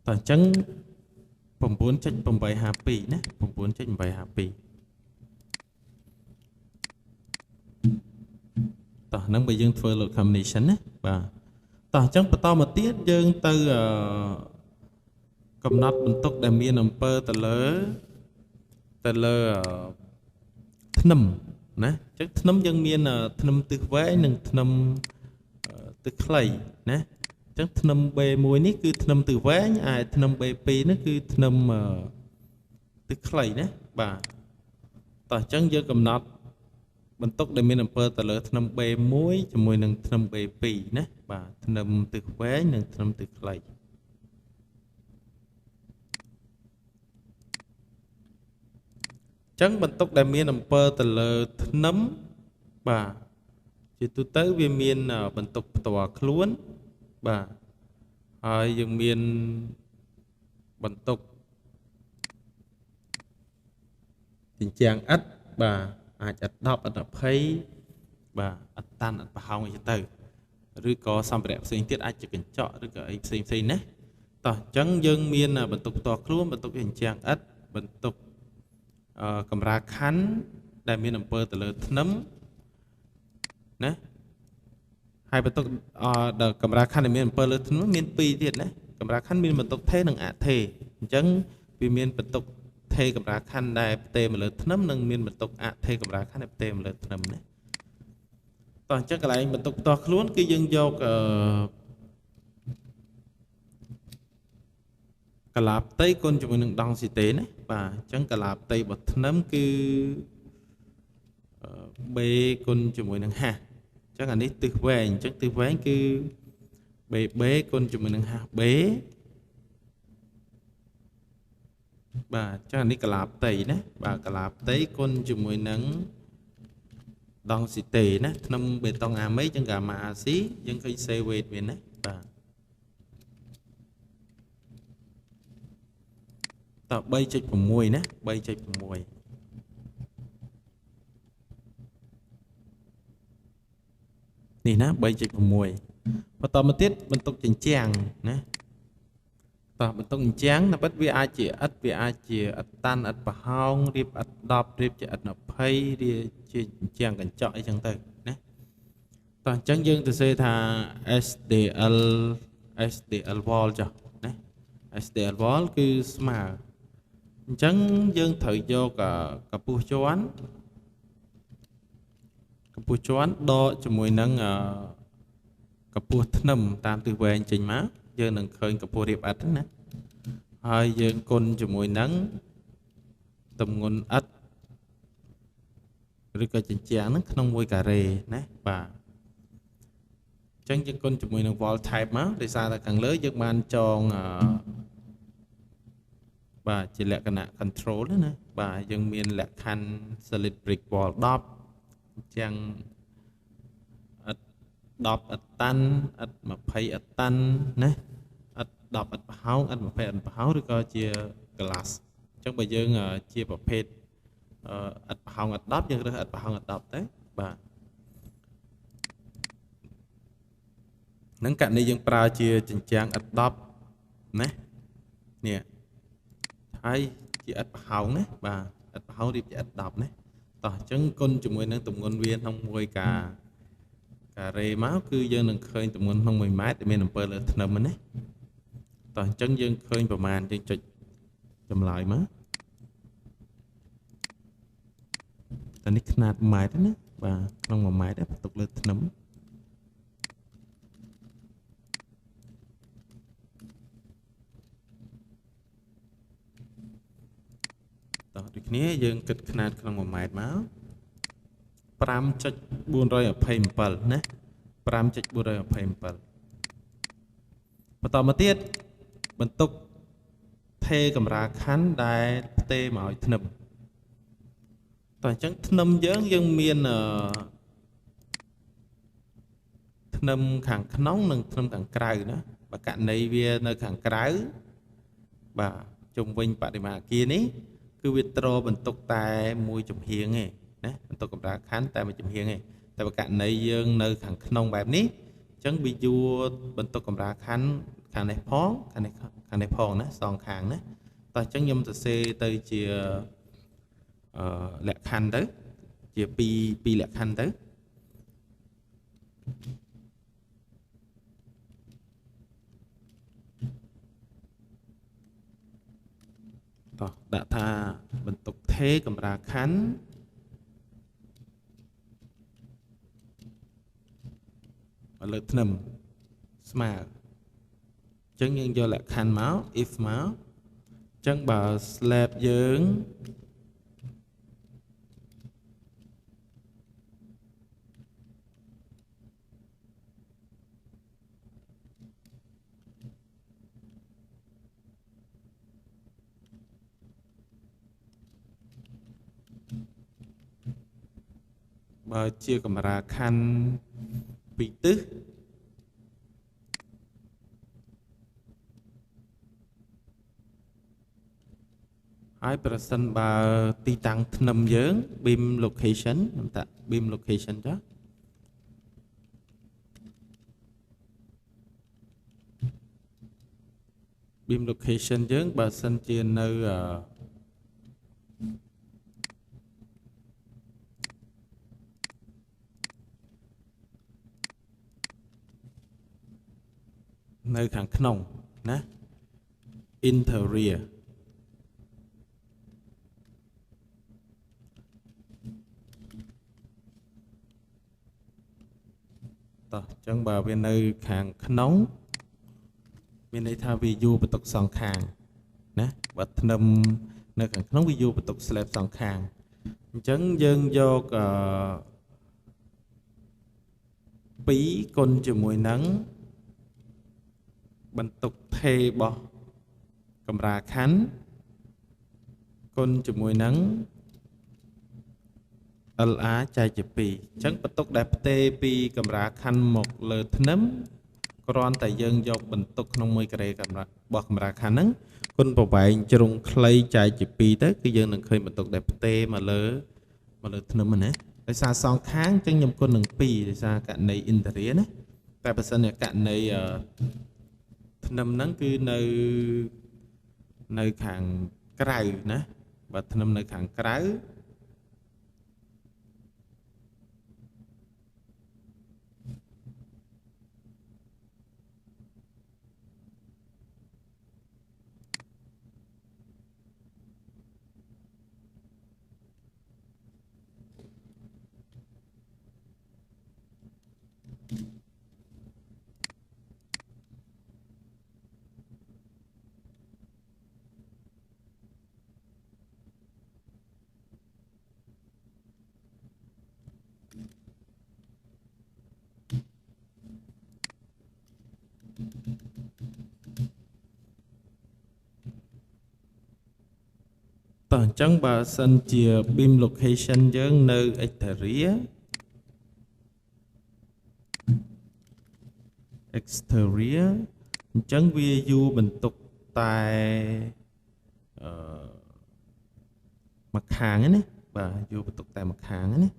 Speaker 1: តោះអញ្ចឹង 9.852 ណា 9.852 តោះហ្នឹងបើយើងធ្វើ load combination ណាបាទតោះអញ្ចឹងបន្តមកទៀតយើងទៅកំណត់បន្ទុកដែលមានអំពើទៅលើធ្នឹមណាអញ្ចឹងធ្នឹមយើងមានធ្នឹមទិសវែងនិងធ្នឹមទិសខ្លីណាអញ្ចឹងធ្នឹម B1 នេះគឺធ្នឹមទិសវែងហើយធ្នឹម B2 នេះគឺធ្នឹមទិសខ្លីណាបាទតោះអញ្ចឹងយើងកំណត់បន្ទុកដែលមានអំពើទៅលើធ្នឹម B1 ជាមួយនឹងធ្នឹម B2 ណាបាទធ្នឹមទិសវែងនិងធ្នឹមទិសខ្លីអញ្ចឹងបន្ទុកដែលមានអំពើទៅលើធ្នឹមបាទជាទូទៅវាមានបន្ទុកផ្ទាល់ខ្លួនបាទហើយយើងមានបន្ទុកជញ្ជាំងឥដ្ឋបាទអាចឥដ្ឋ10ឥដ្ឋ20បាទឥដ្ឋតាន់ឥដ្ឋប្រហោងអីទៅឬក៏សម្ភារៈផ្សេងទៀតអាចជាកញ្ចក់ឬក៏អីផ្សេងណាតោះអញ្ចឹងយើងមានបន្ទុកផ្ទាល់ខ្លួនបន្ទុកជញ្ជាំងឥដ្ឋបន្ទុក កម្រាលខណ្ឌដែលមានអំពើទៅលើធ្នឹមណាហើយបន្ទុកដល់កម្រាលខណ្ឌដែលមានអំពើលើធ្នឹមមាន2ទៀតណាកម្រាលខណ្ឌមានបន្ទុកថេនិងអថេអញ្ចឹងវាមានបន្ទុកថេកម្រាលខណ្ឌដែលផ្ទេរមកលើធ្នឹមនិងមានបន្ទុកអថេកម្រាលខណ្ឌដែលផ្ទេរមកលើធ្នឹមណាតោះអញ្ចឹងកន្លែងបន្ទុកផ្ទាល់ខ្លួនគឺយើងយកកាឡាផ្ទៃគុណជាមួយនឹងដង់ស៊ីតេណាបាទអញ្ចឹងកាឡាផ្ទៃរបស់ធ្នឹមគឺb គុណជាមួយនឹងហាសអញ្ចឹងអានេះទិសវែងអញ្ចឹងទិសវែងគឺ b គុណជាមួយនឹងហាស b បាទអញ្ចឹងអានេះកាឡាផ្ទៃណាបាទកាឡាផ្ទៃគុណជាមួយនឹងដង់ស៊ីតេណាធ្នឹមបេតុងអាមេអញ្ចឹងកាម៉ាអាស៊ីយើងឃើញសេវេតមានណាបាទតោះ 3.6 ណា 3.6 នេះណា 3.6 បន្តមកទៀតបន្ទុកជញ្ជាំងណាតោះបន្ទុកជញ្ជាំងតែពិតវាអាចជាឥដ្ឋវាអាចជាឥដ្ឋតាន់ឥដ្ឋប្រហោងរៀបឥដ្ឋ10រៀបជាឥដ្ឋ20រៀបជាជញ្ជាំងកញ្ចក់អីចឹងទៅណាតោះអញ្ចឹងយើងទៅសេថា SDL wall ចុះណា SDL wall គឺស្មើអញ្ចឹងយើងត្រូវយកកម្ពស់ជាន់ដកជាមួយនឹងកម្ពស់ធ្នឹមតាមទិសវែងចេញមកយើងនឹងឃើញកម្ពស់រៀបឥដ្ឋណាហើយយើងគុណជាមួយនឹងទម្ងន់ឥដ្ឋឬក៏ជញ្ជាំងហ្នឹងក្នុង1ការ៉េណាបាទអញ្ចឹងយើងគុណជាមួយនឹង wall type មកដោយសារតែខាងលើយើងបានចងបាទជាលក្ខណៈ control ណាបាទយើងមានលក្ខខណ្ឌ solid brick wall 10អញ្ចឹងឥដ្ឋ10ឥដ្ឋតាន់ឥដ្ឋ20ឥដ្ឋតាន់ណាឥដ្ឋ10ឥដ្ឋប្រហោងឥដ្ឋ20ឥដ្ឋប្រហោងឬក៏ជា glass អញ្ចឹងបើយើងជាប្រភេទឥដ្ឋប្រហោងឥដ្ឋ10យើងរើសឥដ្ឋប្រហោងឥដ្ឋ10ទៅបាទនឹងករណីយើងប្រើជាជញ្ជាំងឥដ្ឋ10ណានេះហើយជាឥដ្ឋប្រហោងណាបាទឥដ្ឋប្រហោងរៀបជាឥដ្ឋ10ណាតោះអញ្ចឹងគុណជាមួយនឹងទម្ងន់វាក្នុង1ការ៉េមកគឺយើងនឹងឃើញទម្ងន់ក្នុង1ម៉ែត្រដែលមានអំពើលើធ្នឹមណាតោះអញ្ចឹងយើងឃើញប្រមាណយើងចុចចម្លើយមកតែនេះຂະຫນາດម៉ែត្រណាបាទក្នុង1ម៉ែត្របន្ទុកលើធ្នឹមតោះដូចគ្នាយើងគិតຂະຫນາດក្នុង1ម៉ែត្រមក5.427ណា 5.427 បន្តមកទៀតបន្ទុកថេកម្រាលខណ្ឌដែលផ្ទេរមកឲ្យធ្នឹមតោះអញ្ចឹងធ្នឹមយើងមានធ្នឹមខាងក្នុងនិងធ្នឹមខាងក្រៅណាបើករណីវានៅខាងក្រៅបាទជុំវិញបរិមាណអគារនេះគឺវាត្របន្ទុកតែមួយចំហៀងទេណាបន្ទុកកម្រាលខណ្ឌតែមួយចំហៀងទេតែបើករណីយើងនៅខាងក្នុងបែបនេះអញ្ចឹងវាយួរបន្ទុកកម្រាលខណ្ឌខាងនេះផងខាងនេះផងណាសងខាងណាតោះអញ្ចឹងខ្ញុំសរសេរទៅជាលក្ខខណ្ឌទៅជា2លក្ខខណ្ឌទៅតោះដាក់ថាបន្ទុកថេកម្រាលខណ្ឌលើធ្នឹមស្មើអញ្ចឹងយើងយកលក្ខខណ្ឌមក if មកអញ្ចឹងបើ slab យើងបើជាកម្រាលខណ្ឌ2ទិសហើយប្រសិនបើទីតាំងធ្នឹមយើង beam location ខ្ញុំតា beam location ចុះ beam location យើងបើសិនជានៅ នៅខាងក្នុងណា interior តោះអញ្ចឹងបើវានៅខាងក្នុងមានន័យថាវាយូរបន្ទុកសងខាងណាបើធ្នឹមនៅខាងក្នុងវាយូរបន្ទុក slab សងខាងអញ្ចឹងយើងយក2គុណជាមួយនឹងបន្ទុកថេរបស់កម្រាលខណ្ឌគុណជាមួយនឹង LR ចែកជា2អញ្ចឹងបន្ទុកដែលផ្ទេរពីកម្រាលខណ្ឌមកលើធ្នឹមគ្រាន់តែយើងយកបន្ទុកក្នុង1ការ៉េរបស់កម្រាលខណ្ឌហ្នឹងគុណប្រវែងជ្រុងខ្លីចែកជា2ទៅគឺយើងនឹងឃើញបន្ទុកដែលផ្ទេរមកលើធ្នឹមណាដោយសារសងខាងអញ្ចឹងខ្ញុំគុណនឹង2ដោយសារករណី interior ណាតែបើសិនជាករណីធ្នឹមហ្នឹងគឺនៅខាងក្រៅណាបើធ្នឹមនៅខាងក្រៅតោះអញ្ចឹងបើសិនជា beam location យើងនៅ exterior អញ្ចឹងវាយូរបន្ទុកតែមួយខាងណាបាទយូរបន្ទុកតែមួយខាងណា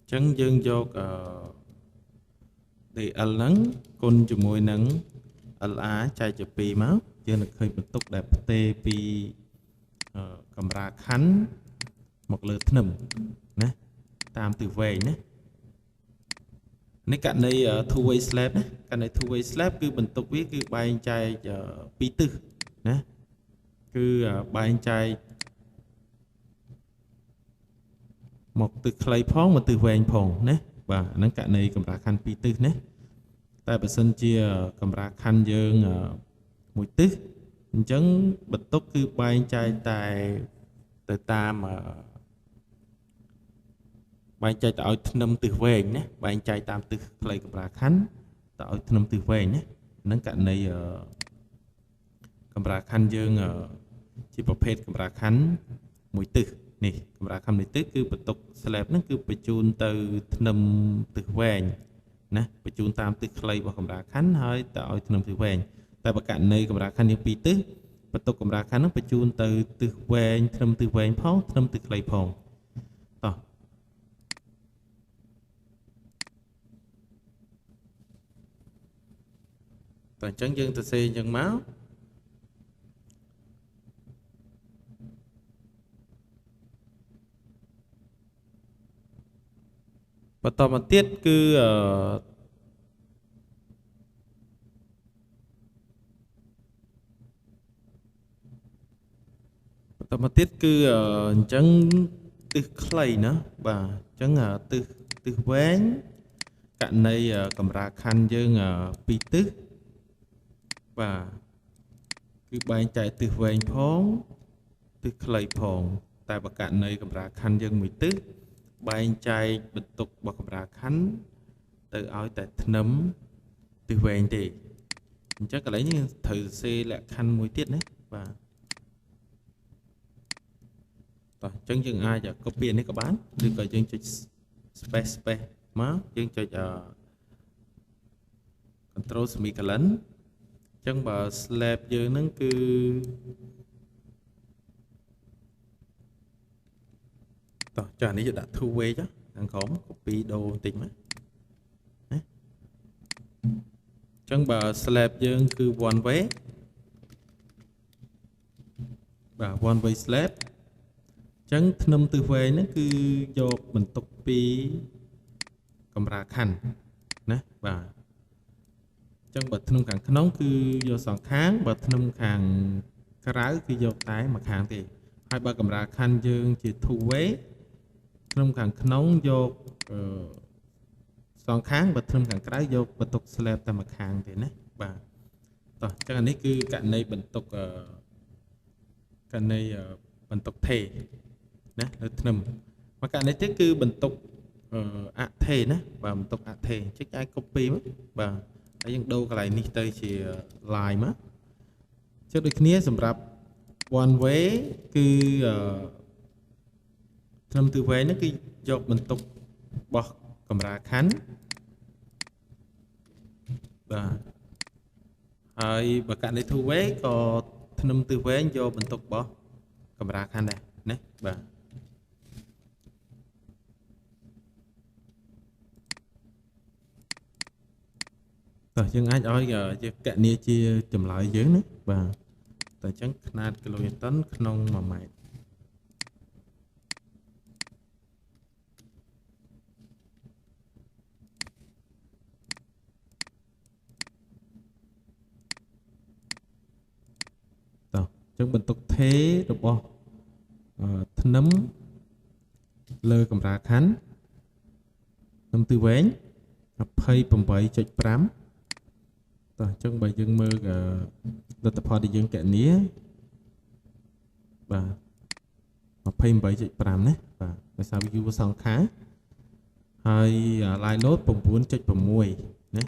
Speaker 1: អញ្ចឹងយើងយក DL ហ្នឹងគុណជាមួយនឹង LR ចែកជា2មកយើងនឹងឃើញបន្ទុកដែលផ្ទេរពីកម្រាលខណ្ឌមកលើធ្នឹមណាតាមទិសវែងណានេះករណី two way slab ណាករណី two way slab គឺបន្ទុកវាគឺបែងចែក2ទិសណាគឺបែងចែកមកទិសខ្លីផងមកទិសវែងផងណាបាទហ្នឹងករណីកម្រាលខណ្ឌ2ទិសណាតែបើសិនជាកម្រាលខណ្ឌយើងមួយទិសអញ្ចឹងបន្ទុកគឺបែងចែកតែទៅតាមបែងចែកទៅឲ្យធ្នឹមទិសវែងណាបែងចែកតាមទិសផ្លូវកម្រាលខណ្ឌទៅឲ្យធ្នឹមទិសវែងណាហ្នឹងករណីកម្រាលខណ្ឌយើងជាប្រភេទកម្រាលខណ្ឌមួយទិសនេះកម្រាលខណ្ឌមួយទិសគឺបន្ទុក slab ហ្នឹងគឺបញ្ជូនទៅធ្នឹមទិសវែងណាបញ្ជូនតាមទិសខ្លីរបស់កម្រាលខណ្ឌហើយទៅឲ្យធ្នឹមទិសវែងតែបើករណីកម្រាលខណ្ឌយើង2ទិសបន្ទុកកម្រាលខណ្ឌហ្នឹងបញ្ជូនទៅទិសវែងធ្នឹមទិសវែងផងធ្នឹមទិសខ្លីផងតោះអញ្ចឹងយើងទៅសេអញ្ចឹងមកបន្តមកទៀតគឺអញ្ចឹងទិសខ្លីណាបាទអញ្ចឹងទិសវែងករណីកម្រាលខណ្ឌយើង2ទិសបាទគឺបែងចែកទិសវែងផងទិសខ្លីផងតែបើករណីកម្រាលខណ្ឌយើងមួយទិសបែងចែកបន្ទុករបស់កម្រាលខណ្ឌទៅឲ្យតែធ្នឹមទិសវែងទេអញ្ចឹងកន្លែងនេះត្រូវសរសេរលក្ខខណ្ឌមួយទៀតណាបាទតោះអញ្ចឹងយើងអាច copy នេះក៏បានឬក៏យើងចុច space មកយើងចុចcontrol semicolon អញ្ចឹងបើ slab យើងហ្នឹងគឺតោះចាស់នេះយកដាក់ two way ខាងក្រោម copy ដូរបន្តិចមកណា ចឹងបើ slab យើងគឺ one way បាទ one way slab ចឹងធ្នឹមទិសវែងហ្នឹងគឺយកបន្ទុកពីកម្រាលខណ្ឌណាបាទចឹងបើធ្នឹមខាងក្នុងគឺយកសងខាងបើធ្នឹមខាងក្រៅគឺយកតែមួយខាងទេហើយបើកម្រាលខណ្ឌយើងជា two way ធ្នឹមខាងក្នុងយកសងខាងបើធ្នឹមខាងក្រៅយកបន្ទុក slab តែមួយខាងទេណាបាទតោះចឹងអានេះគឺករណីបន្ទុកករណីបន្ទុកថេណានៅធ្នឹមមកករណីទៀតគឺបន្ទុកអថេណាបាទបន្ទុកអថេចុចអាច copy មកបាទហើយយើងដូរកន្លែងនេះទៅជា line មកចុចដូចគ្នាសម្រាប់ one way គឺធ្នឹមទិសវែងហ្នឹងគឺយកបន្ទុករបស់កម្រាលខណ្ឌបាទហើយបើករណី two way ក៏ធ្នឹមទិសវែងយកបន្ទុករបស់កម្រាលខណ្ឌដែរណាបាទតោះយើងអាចឲ្យជាកណនីជាចម្លើយយើងណាបាទតែអញ្ចឹងຂະຫນາດគីឡូញូតុនក្នុង1ម៉ែត្រតោះអញ្ចឹងបន្ទុកថេរបស់ធ្នឹមលើកម្រាលខណ្ឌធ្នឹមទិសវែង 28.5 តោះអញ្ចឹងបើយើងមើលលទ្ធផលដែលយើងកណនីបាទ 28.5 ណាបាទដោយសារវាយូរសងខាងហើយ line load 9.6 ណា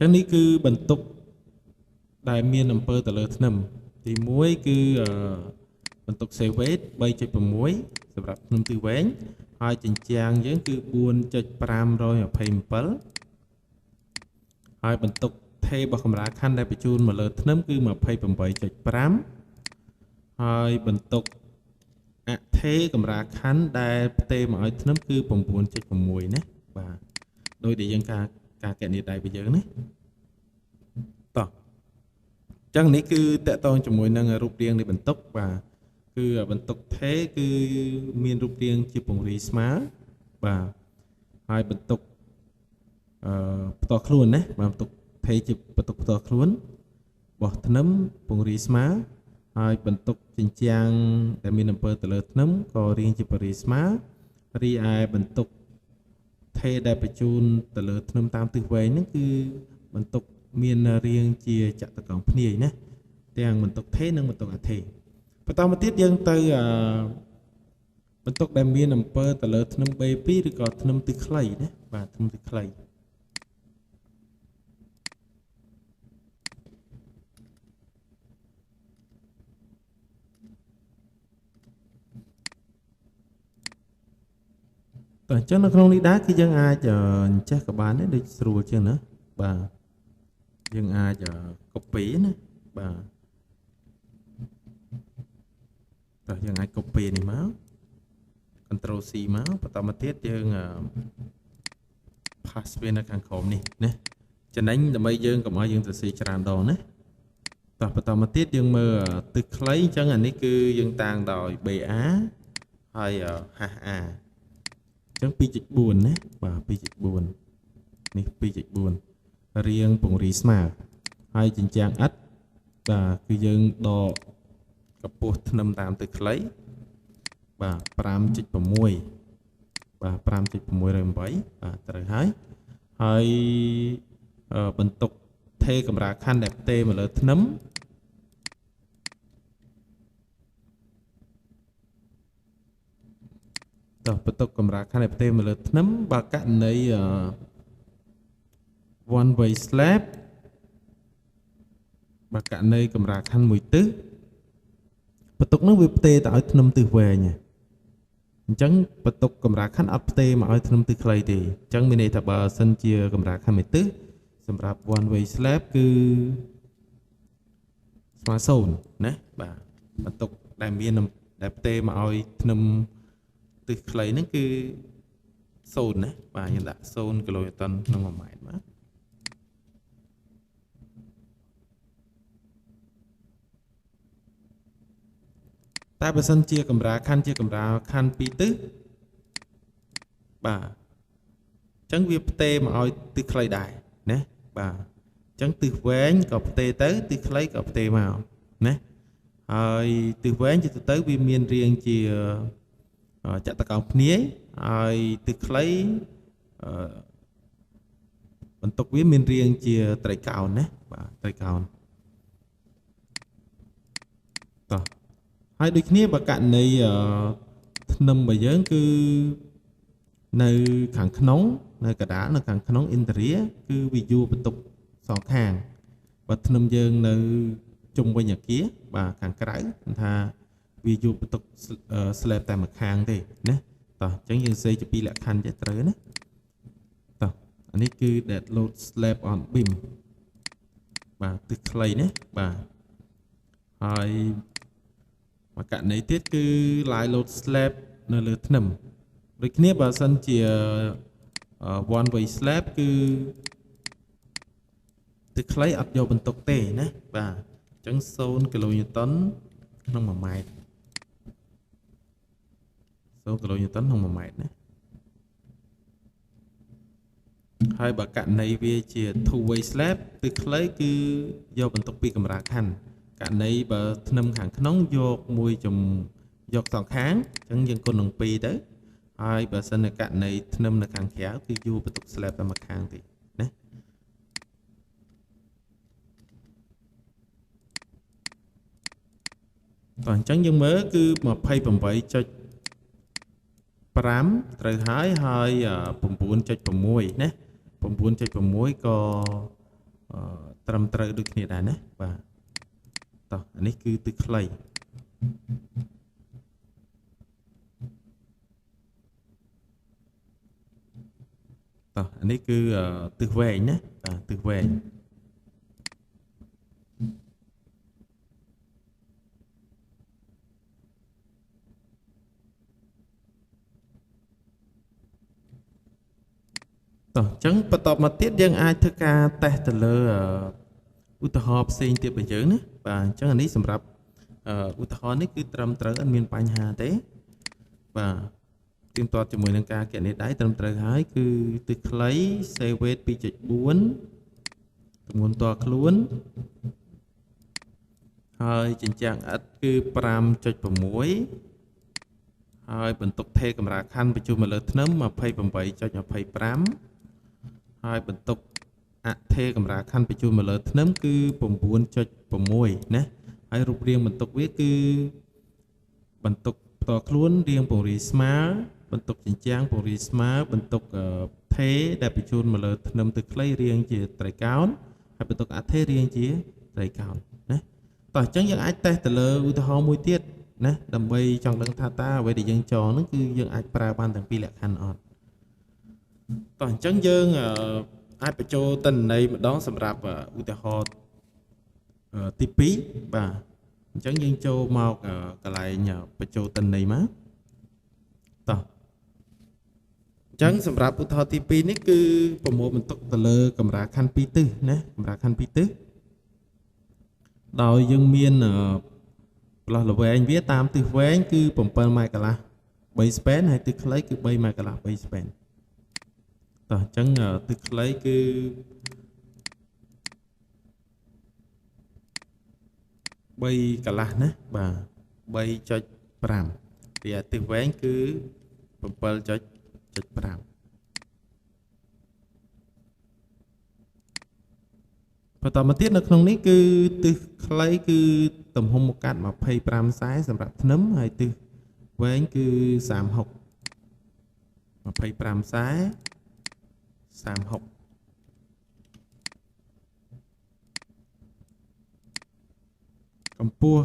Speaker 1: ចឹងនេះគឺបន្ទុកដែលមានអំពើទៅលើធ្នឹមទី1គឺបន្ទុក save weight 3.6 សម្រាប់ធ្នឹមទិសវែងហើយចិញ្ចាំងយើងគឺ 4.527 ហើយបន្ទុកថេរបស់កម្រាលខណ្ឌដែលបញ្ជូនមកលើធ្នឹមគឺ 28.5 ហើយបន្ទុកអថេកម្រាលខណ្ឌដែលផ្ទេរមកឲ្យធ្នឹមគឺ 9.6 ណាបាទដោយដែលយើងការកណនីដៃរបស់យើងណាតោះអញ្ចឹងនេះគឺតកតងជាមួយនឹងរូបរាងនៃបន្ទុកបាទគឺបន្ទុកថេគឺមានរូបរាងជាពង្រីស្មើបាទហើយបន្ទុកផ្ទាល់ខ្លួនណាបាទបន្ទុកថេជាបន្ទុកផ្ទាល់ខ្លួនរបស់ធ្នឹមពង្រីស្មើហើយបន្ទុកចិញ្ចាំងដែលមានអំពើទៅលើធ្នឹមក៏រាងជាពង្រីស្មើរីឯបន្ទុកថេដែលបញ្ជូនទៅលើធ្នឹមតាមទិសវែងហ្នឹងគឺបន្ទុកមានរាងជាចតុកោណភ្នាយណាទាំងបន្ទុកថេនិងបន្ទុកអថេបន្តមកទៀតយើងទៅបន្ទុកដែលមានអំពើទៅលើធ្នឹម B2 ឬក៏ធ្នឹមទិសខ្លីណាបាទធ្នឹមទិសខ្លីតោះអញ្ចឹងនៅក្នុងនេះដែរគឺយើងអាចចេះក៏បានដែរដូចស្រួលជាងណាបាទយើងអាច copy ណាបាទតោះយើងអាច copy នេះមក Ctrl C មកបន្តមកទៀតយើង paste វានៅខាងក្រោមនេះណាចំណេញដើម្បីយើងកុំឲ្យយើងសរសេរច្រើនដងណាតោះបន្តមកទៀតយើងមើលទិសខ្លីអញ្ចឹងអានេះគឺយើងតាំងដោយ BA ហើយ HA អញ្ចឹង 2.4 ណាបាទ 2.4 នេះ 2.4 រាងពង្រីស្មើហើយចិញ្ចាំងឥដ្ឋបាទគឺយើងដកកម្ពស់ធ្នឹមតាមទិសខ្លីបាទ 5.6 បាទ 5.608 បាទត្រូវហើយបន្ទុកថេកម្រាលខណ្ឌដែលផ្ទេរមកលើធ្នឹម បន្ទុកកម្រាលខណ្ឌនៃផ្ទេមកលើធ្នឹមបើករណីone way slab បើករណីកម្រាលខណ្ឌមួយទិសបន្ទុកនោះវាផ្ទេទៅឲ្យធ្នឹមទិសវែងអញ្ចឹងបន្ទុកកម្រាលខណ្ឌអត់ផ្ទេមកឲ្យធ្នឹមទិសខ្លីទេអញ្ចឹងមានន័យថាបើសិនជាកម្រាលខណ្ឌមួយទិសសម្រាប់ one way slab គឺស្មើ0ណាបាទបន្ទុកដែលមានដែលផ្ទេមកឲ្យធ្នឹមទិសខ្លីហ្នឹងគឺ0ណាបាទយើងដាក់0គីឡូម៉ែត្រក្នុង1ម៉ែត្របាទតែបើសិនជាកម្រាលខណ្ឌពីរទិសបាទអញ្ចឹងវាផ្ទេមកឲ្យទិសខ្លីដែរណាបាទអញ្ចឹងទិសវែងក៏ផ្ទេទៅទិសខ្លីក៏ផ្ទេមកណាហើយទិសវែងជាទៅវាមានរាងជាចតុកោណភ្នាយហើយទិសខ្លីបន្ទុកវាមានរាងជាត្រីកោណណាបាទត្រីកោណតោះហើយដូចគ្នាបើករណីធ្នឹមរបស់យើងគឺនៅខាងក្នុងនៅកណ្ដាលនៅខាងក្នុងអ៊ីនតេរីគឺវាយួរបន្ទុកសងខាងបើធ្នឹមយើងនៅជុំវិញអាគារបាទខាងក្រៅថាវាយួរបន្ទុក slab តែមួយខាងទេណាតោះអញ្ចឹងយើងសេជាពីរលក្ខខណ្ឌចេះត្រូវណាតោះអានេះគឺ dead load slab on beam បាទទិសខ្លីណាបាទហើយមកករណីទៀតគឺ line load slab នៅលើធ្នឹមដូចគ្នាបើសិនជា one way slab គឺទិសខ្លីអត់យកបន្ទុកទេណាបាទអញ្ចឹង0គីឡូញូតុនក្នុង1ម៉ែត្រ0គីឡូញូតុនក្នុង1ម៉ែត្រណាហើយបើករណីវាជា two way slab ទិសខ្លីគឺយកបន្ទុកពីកម្រាលខណ្ឌករណីបើធ្នឹមខាងក្នុងយកសងខាងអញ្ចឹងយើងគុណនឹង2ទៅហើយបើសិននៅករណីធ្នឹមនៅខាងក្រៅគឺយួរបន្ទុក slab តែមួយខាងទេណាតោះអញ្ចឹងយើងមើលគឺ 28.5 ត្រូវហើយ9.6ណា 9.6 ក៏ត្រឹមត្រូវដូចគ្នាដែរណាបាទតោះអានេះគឺទិសខ្លីតោះអានេះគឺទិសវែងណាបាទទិសវែងតោះអញ្ចឹងបន្តមកទៀតយើងអាចធ្វើការតេស្តទៅលើឧទាហរណ៍ផ្សេងទៀតរបស់យើងណាបាទអញ្ចឹងអានេះសម្រាប់ឧទាហរណ៍នេះគឺត្រឹមត្រូវអត់មានបញ្ហាទេបាទទៀងទាត់ជាមួយនឹងការគណនាដៃត្រឹមត្រូវហើយគឺទិសខ្លី say weight 2.4 ទម្ងន់តខ្លួនហើយចិញ្ចាំងឥដ្ឋគឺ 5.6 ហើយបន្ទុកថេកម្រាលខណ្ឌបញ្ជូនមកលើធ្នឹម 28.25 ហើយបន្ទុកអថេកម្រាលខណ្ឌបញ្ជូនមកលើធ្នឹមគឺ 9.6 ណាហើយរូបរាងបន្ទុកវាគឺបន្ទុកផ្ទាល់ខ្លួនរាងពង្រាយស្មើបន្ទុកចិញ្ចាំងពង្រាយស្មើបន្ទុកថេដែលបញ្ជូនមកលើធ្នឹមទិសខ្លីរាងជាត្រីកោណហើយបន្ទុកអថេរាងជាត្រីកោណណាតោះអញ្ចឹងយើងអាចតេស្តទៅលើឧទាហរណ៍មួយទៀតណាដើម្បីចង់ដឹងថាតើអ្វីដែលយើងចងហ្នឹងគឺយើងអាចប្រើបានទាំងពីរលក្ខខណ្ឌអត់តោះអញ្ចឹងយើងអាចបញ្ចូលទិន្នន័យម្ដងសម្រាប់ឧទាហរណ៍ទី2បាទអញ្ចឹងយើងចូលមកកន្លែងបញ្ចូលទិន្នន័យមកតោះអញ្ចឹងសម្រាប់ឧទាហរណ៍ទី2នេះគឺប្រមូលបន្ទុកទៅលើកម្រាលខណ្ឌ2ទិសណាកម្រាលខណ្ឌ2ទិសដោយយើងមានផ្លោះល្វែងវាតាមទិសវែងគឺ7ម៉ែត្រកន្លះ3 span ហើយទិសខ្លីគឺ3ម៉ែត្រកន្លះ3 span តោះអញ្ចឹងទិសខ្លីគឺ3កន្លះណាបាទ 3.5 ពីទិសវែងគឺ 7.5 បន្តមកទៀតនៅក្នុងនេះគឺទិសខ្លីគឺទំហំមកកាត់25 ខ្សែសម្រាប់ធ្នឹមហើយទិសវែងគឺ30 25ខ្សែ36កម្ពស់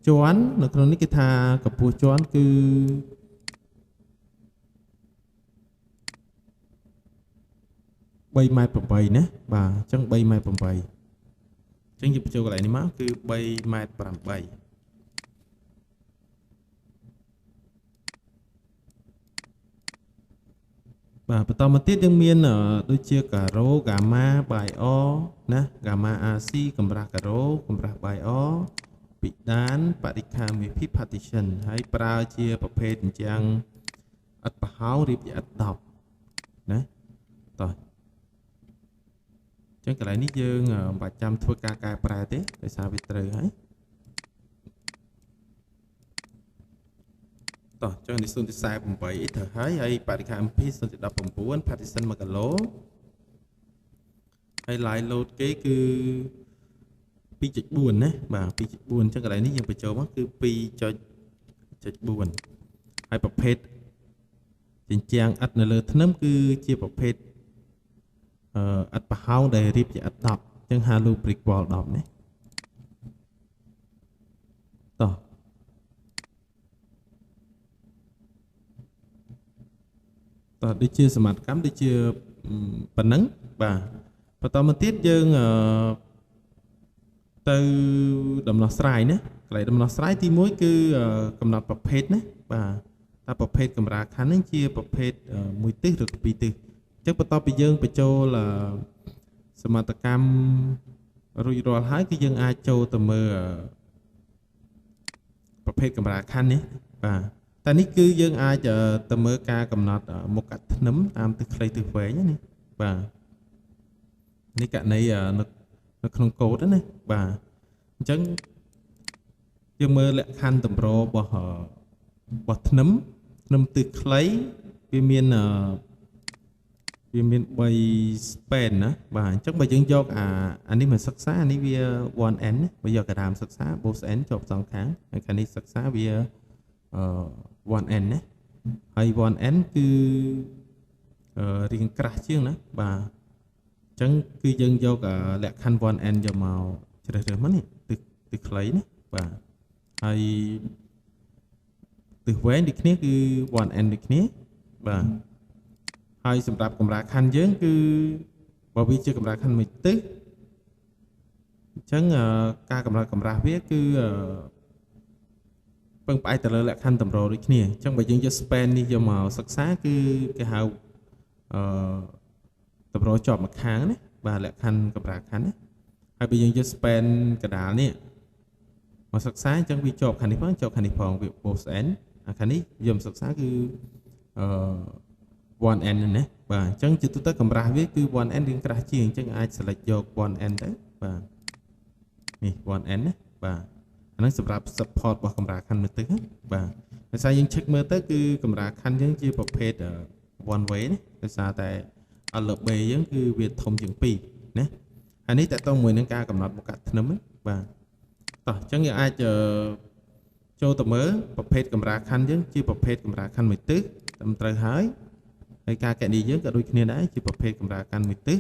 Speaker 1: ជាន់នៅក្នុងនេះគេថាកម្ពស់ជាន់គឺ3.8 ម៉ែត្រណាបាទអញ្ចឹង3.8 ម៉ែត្រអញ្ចឹងយើងបញ្ចូលកន្លែងនេះមកគឺ3.8 ម៉ែត្របាទបន្តមកទៀតយើងមានដូចជាការ៉ូហ្គាម៉ាបាយអណាហ្គាម៉ា RC កម្រាស់ការ៉ូកម្រាស់បាយអពិដានបរិក្ខារមេភី partition ហើយប្រើជាប្រភេទអញ្ចឹងឥតប្រហោងរៀបជាឥត10ណាតោះអញ្ចឹងកន្លែងនេះយើងមិនបាច់ចាំធ្វើការកែប្រែទេដោយសារវាត្រូវហើយតោះអញ្ចឹងនេះ0.48ត្រូវហើយបរិក្ខារ MP 0.19 partition 1គីឡូហើយ line load គេគឺ 2.4 ណាបាទ 2.4 អញ្ចឹងកន្លែងនេះយើងបញ្ចូលមកគឺ 2.4 ហើយប្រភេទជញ្ជាំងឥដ្ឋនៅលើធ្នឹមគឺជាប្រភេទឥដ្ឋប្រហោងដែលរៀបជាឥដ្ឋ10អញ្ចឹង hollow brick wall 10ណាតោះដូចជាសមត្ថកម្មដូចជាប៉ុណ្ណឹងបាទបន្តមកទៀតយើងទៅដំណោះស្រាយណាកន្លែងដំណោះស្រាយទី1គឺកំណត់ប្រភេទណាបាទតើប្រភេទកម្រាលខណ្ឌនឹងជាប្រភេទ1ទិសឬ2ទិសអញ្ចឹងបន្ទាប់ពីយើងបញ្ចូលសមត្ថកម្មរួចរាល់ហើយគឺយើងអាចចូលទៅមើលប្រភេទកម្រាលខណ្ឌនេះបាទតែនេះគឺយើងអាចទៅមើលការកំណត់មុខកាត់ធ្នឹមតាមទិសខ្លីទិសវែងណាបាទនេះករណីនៅក្នុងកូដណាបាទអញ្ចឹងយើងមើលលក្ខខណ្ឌតម្រូវរបស់ធ្នឹមទិសខ្លីវាមាន3 span ណាបាទអញ្ចឹងបើយើងយកអានេះមកសិក្សាអានេះវា 1n ណាបើយកកដាមសិក្សា both n ជាប់សងខាងហើយខាងនេះសិក្សាវា1n ណាហើយ 1n គឺរៀងក្រាស់ជាងណាបាទអញ្ចឹងគឺយើងយកលក្ខខណ្ឌ 1n យកមកជ្រើសរើសមកនេះទិសខ្លីណាបាទហើយទិសវែងដូចគ្នាគឺ 1n ដូចគ្នាបាទហើយសម្រាប់កម្រាលខណ្ឌយើងគឺបើវាជាកម្រាលខណ្ឌមួយទិសអញ្ចឹងការកម្រាស់វាគឺពឹងផ្អែកទៅលើលក្ខខណ្ឌតម្រូវដូចគ្នាអញ្ចឹងបើយើងយក span នេះយកមកសិក្សាគឺគេហៅតម្រូវជាប់ម្ខាងណាបាទលក្ខខណ្ឌកម្រាលខណ្ឌណាហើយបើយើងយក span កដាលនេះមកសិក្សាអញ្ចឹងវាជាប់ខាងនេះផងជាប់ខាងនេះផងវា both n អាខាងនេះយកមកសិក្សាគឺ1n ណាបាទអញ្ចឹងជាទូទៅកម្រាស់វាគឺ 1n រៀងក្រាស់ជាងអញ្ចឹងអាច select យក 1n ទៅបាទនេះ 1n ណាបាទអាហ្នឹងសម្រាប់ support របស់កម្រាលខណ្ឌមួយទិសបាទដោយសារយើង check មើលទៅគឺកម្រាលខណ្ឌយើងជាប្រភេទ one way ណាដោយសារតែ LB យើងគឺវាធំជាង2ណាហើយនេះតើតើមួយនឹងការកំណត់មុខកាត់ធ្នឹមបាទតោះអញ្ចឹងយើងអាចចូលទៅមើលប្រភេទកម្រាលខណ្ឌយើងជាប្រភេទកម្រាលខណ្ឌមួយទិសត្រឹមត្រូវហើយការកណនីយើងក៏ដូចគ្នាដែរជាប្រភេទកម្រាលខណ្ឌមួយទិស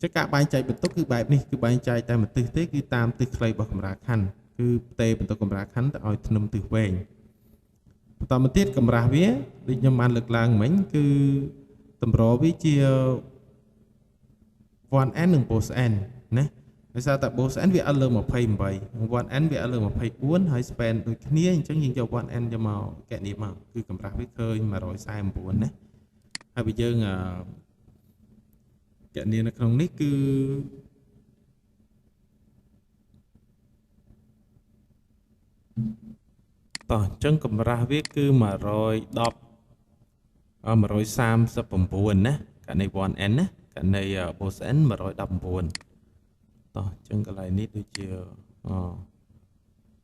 Speaker 1: ចឹងការបែងចែកបន្ទុកគឺបែបនេះគឺបែងចែកតែមួយទិសទេគឺតាមទិសខ្លីរបស់កម្រាលខណ្ឌគឺផ្ទេរបន្ទុកកម្រាលខណ្ឌទៅឲ្យធ្នឹមទិសវែងបន្តមកទៀតកម្រាស់វាដូចខ្ញុំបានលើកឡើងមិញគឺតម្រូវវាជា 1n និង both n ណាដោយសារតែ both n វាអត់លើ28 1n វាអត់លើ24ហើយ span ដូចគ្នាអញ្ចឹងយើងយក 1n យកមកកណនីមកគឺកម្រាស់វាឃើញ149ណាហើយបើយើងកណនីនៅក្នុងនេះគឺតោះអញ្ចឹងកម្រាស់វាគឺ110 139ណាកណនី 1n ណាកណនី both n 119តោះអញ្ចឹងកន្លែងនេះដូចជា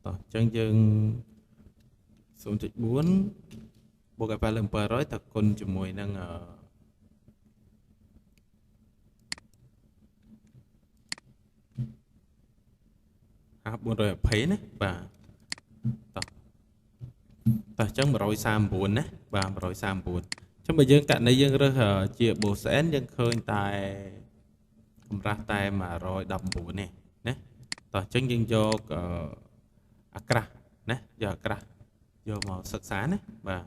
Speaker 1: តោះអញ្ចឹងយើង 0.4 បូកឲ្យ700ទៅគុណជាមួយនឹង420ណាបាទតោះអញ្ចឹង139ណាបាទ139 Trong bây giờ cả này dân rất chia bộ sen dân khơi tại cầm ra tay mà rồi đầm bộ nè nè tỏ chân dân vô Accra nè giờ Accra vô màu sắc sáng nè và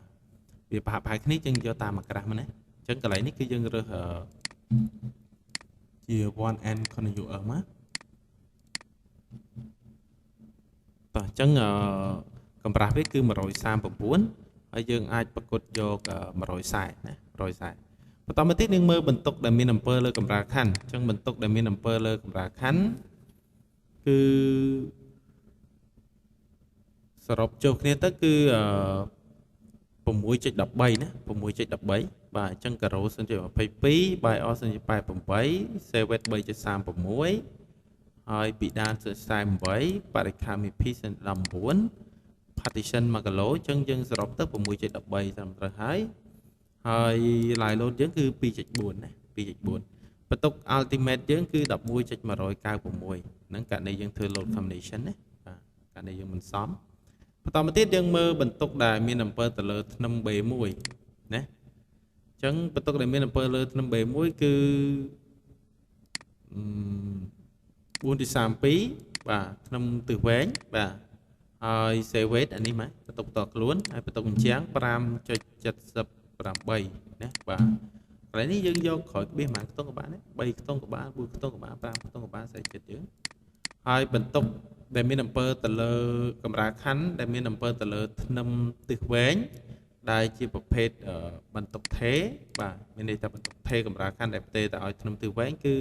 Speaker 1: vì bà hai cái chân vô tam Accra mà nè chân cái này cái dân rất chia one and con dụ ở má tỏ chân cầm ra với cứ mà rồi sam bầm buồn ở dân ai bắt cột vô mà rồi xài nè rồi xài và tao mới tiếp nhưng mơ bình tục để miền Nam Pơ lơ cầm ra khăn trong bình tục để miền Nam Pơ lơ cầm ra khăn cứ sọp chụp này tất cứ bầm mũi chạy đập bay nè bầm mũi chạy đập bay và chân cà rô sinh chơi phải pí bài o sinh chơi bài bầm bay xe quét bay chạy sam bầm mũiហើយពីដានសរសៃ8បរិខាមីភីសិន14 partition 1គីឡូចឹងយើងសរុបទៅ 6.13 ត្រឹមត្រូវហើយឡាយឡូតយើងគឺ 2.4 ណា 2.4 បន្ទុក ultimate យើងគឺ 11.196 ហ្នឹងករណីយើងធ្វើ load combination ណាបាទករណីយើងមិនសមបន្តមកទៀតយើងមើលបន្ទុកដែលមានអំពើទៅលើធ្នឹម B1 ណាចឹងបន្ទុកដែលមានអំពើលើធ្នឹម B1 គឺ4.32 បាទធ្នឹមទិសវែងបាទហើយ save weight អានេះមកបន្ទុកតខ្លួនហើយបន្ទុកអញ្ចាំង 5.78 ណាបាទកន្លែងនេះយើងយកក្រោយក្បៀសមកខ្ទង់កបាណា3ខ្ទង់កបា4ខ្ទង់កបា5ខ្ទង់កបាស្អីចិត្តយើងហើយបន្ទុកដែលមានអំពើទៅលើកម្រាលខណ្ឌដែលមានអំពើទៅលើធ្នឹមទិសវែងដែលជាប្រភេទបន្ទុកថេបាទមានន័យថាបន្ទុកថេកម្រាលខណ្ឌដែលផ្ទេរទៅឲ្យធ្នឹមទិសវែងគឺ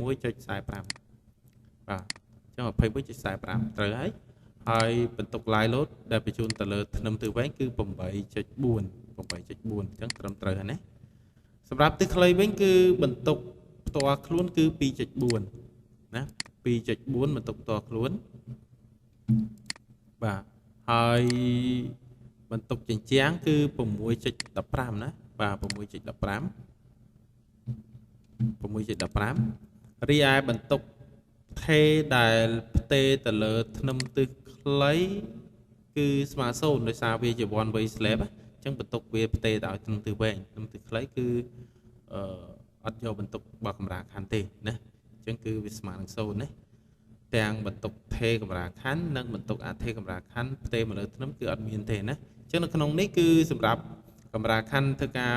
Speaker 1: 21.45 បាទចឹង 21.45 ត្រូវហើយបន្ទុក live load ដែលបញ្ជូនទៅលើធ្នឹមទិសវែងគឺ 8.4 អញ្ចឹងត្រឹមត្រូវហើយណាសម្រាប់ទិសខ្លីវិញគឺបន្ទុកផ្ទាល់ខ្លួនគឺ 2.4 ណា 2.4 បន្ទុកផ្ទាល់ខ្លួនបាទហើយបន្ទុកចិញ្ចាំងគឺ 6.15 ណាបាទ 6.15 រីឯបន្ទុកថេដែលផ្ទេរទៅលើធ្នឹមទិសខ្លីគឺស្មើ0ដោយសារវាជា one way slab អញ្ចឹងបន្ទុកវាផ្ទេរទៅឲ្យធ្នឹមទិសវែងធ្នឹមទិសខ្លីគឺអត់យកបន្ទុកបោះកម្រាលខណ្ឌទេណាអញ្ចឹងគឺវាស្មើនឹង0ណាទាំងបន្ទុកថេកម្រាលខណ្ឌនិងបន្ទុកអថេកម្រាលខណ្ឌផ្ទេរមកលើធ្នឹមគឺអត់មានទេណាអញ្ចឹងនៅក្នុងនេះគឺសម្រាប់កម្រាលខណ្ឌធ្វើការ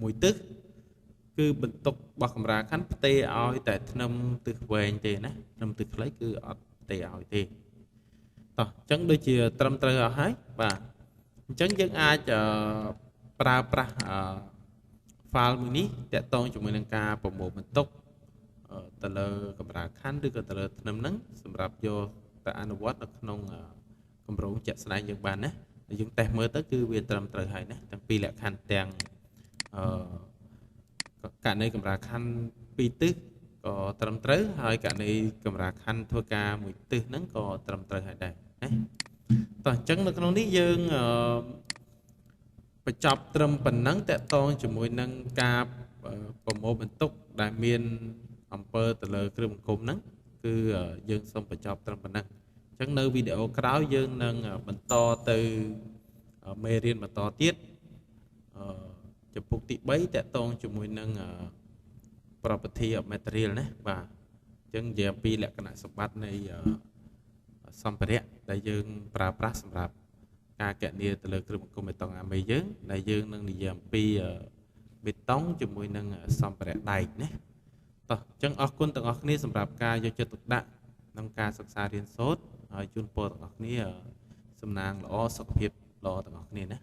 Speaker 1: មួយទិសគឺបន្ទុកបោះកម្រាលខណ្ឌផ្ទេរឲ្យតែធ្នឹមទិសវែងទេណាធ្នឹមទិសខ្លីគឺអត់ផ្ទេរឲ្យទេតោះអញ្ចឹងដូចជាត្រឹមត្រូវអស់ហើយបាទអញ្ចឹងយើងអាចប្រើប្រាស់ file មួយនេះតាក់ទងជាមួយនឹងការប្រមូលបន្ទុកទៅលើកម្រាលខណ្ឌឬក៏ទៅលើធ្នឹមហ្នឹងសម្រាប់យកទៅអនុវត្តនៅក្នុងគម្រោងជាក់ស្ដែងយើងបានណាយើងតេស្តមើលទៅគឺវាត្រឹមត្រូវហើយណាទាំងពីរលក្ខខណ្ឌទាំងករណីកម្រាលខណ្ឌ2ទិសក៏ត្រឹមត្រូវហើយករណីកម្រាលខណ្ឌធ្វើការមួយទិសហ្នឹងក៏ត្រឹមត្រូវហើយដែរណាតោះអញ្ចឹងនៅក្នុងនេះយើងបញ្ចប់ត្រឹមប៉ុណ្ណឹងតកតងជាមួយនឹងការប្រមូលបន្ទុកដែលមានអំពើទៅលើគ្រឿងបង្គំហ្នឹងគឺយើងសូមបញ្ចប់ត្រឹមប៉ុណ្ណឹងអញ្ចឹងនៅវីដេអូក្រោយយើងនឹងបន្តទៅមេរៀនបន្តទៀតចំពុកទី3តកតងជាមួយនឹង property of material ណាបាទអញ្ចឹងនិយាយពីលក្ខណៈសម្បត្តិនៃសម្ភារៈដែលយើងប្រើប្រាស់សម្រាប់ការកណនីទៅលើគ្រឿងបង្គំបេតុងអាមេយើងដែលយើងនឹងនិយាយអំពីបេតុងជាមួយនឹងសម្ភារៈដែកណាតោះអញ្ចឹងអរគុណទាំងអស់គ្នាសម្រាប់ការយកចិត្តទុកដាក់ក្នុងការសិក្សារៀនសូត្រហើយជូនពរទាំងអស់គ្នាសំណាងល្អសុខភាពល្អទាំងអស់គ្នាណា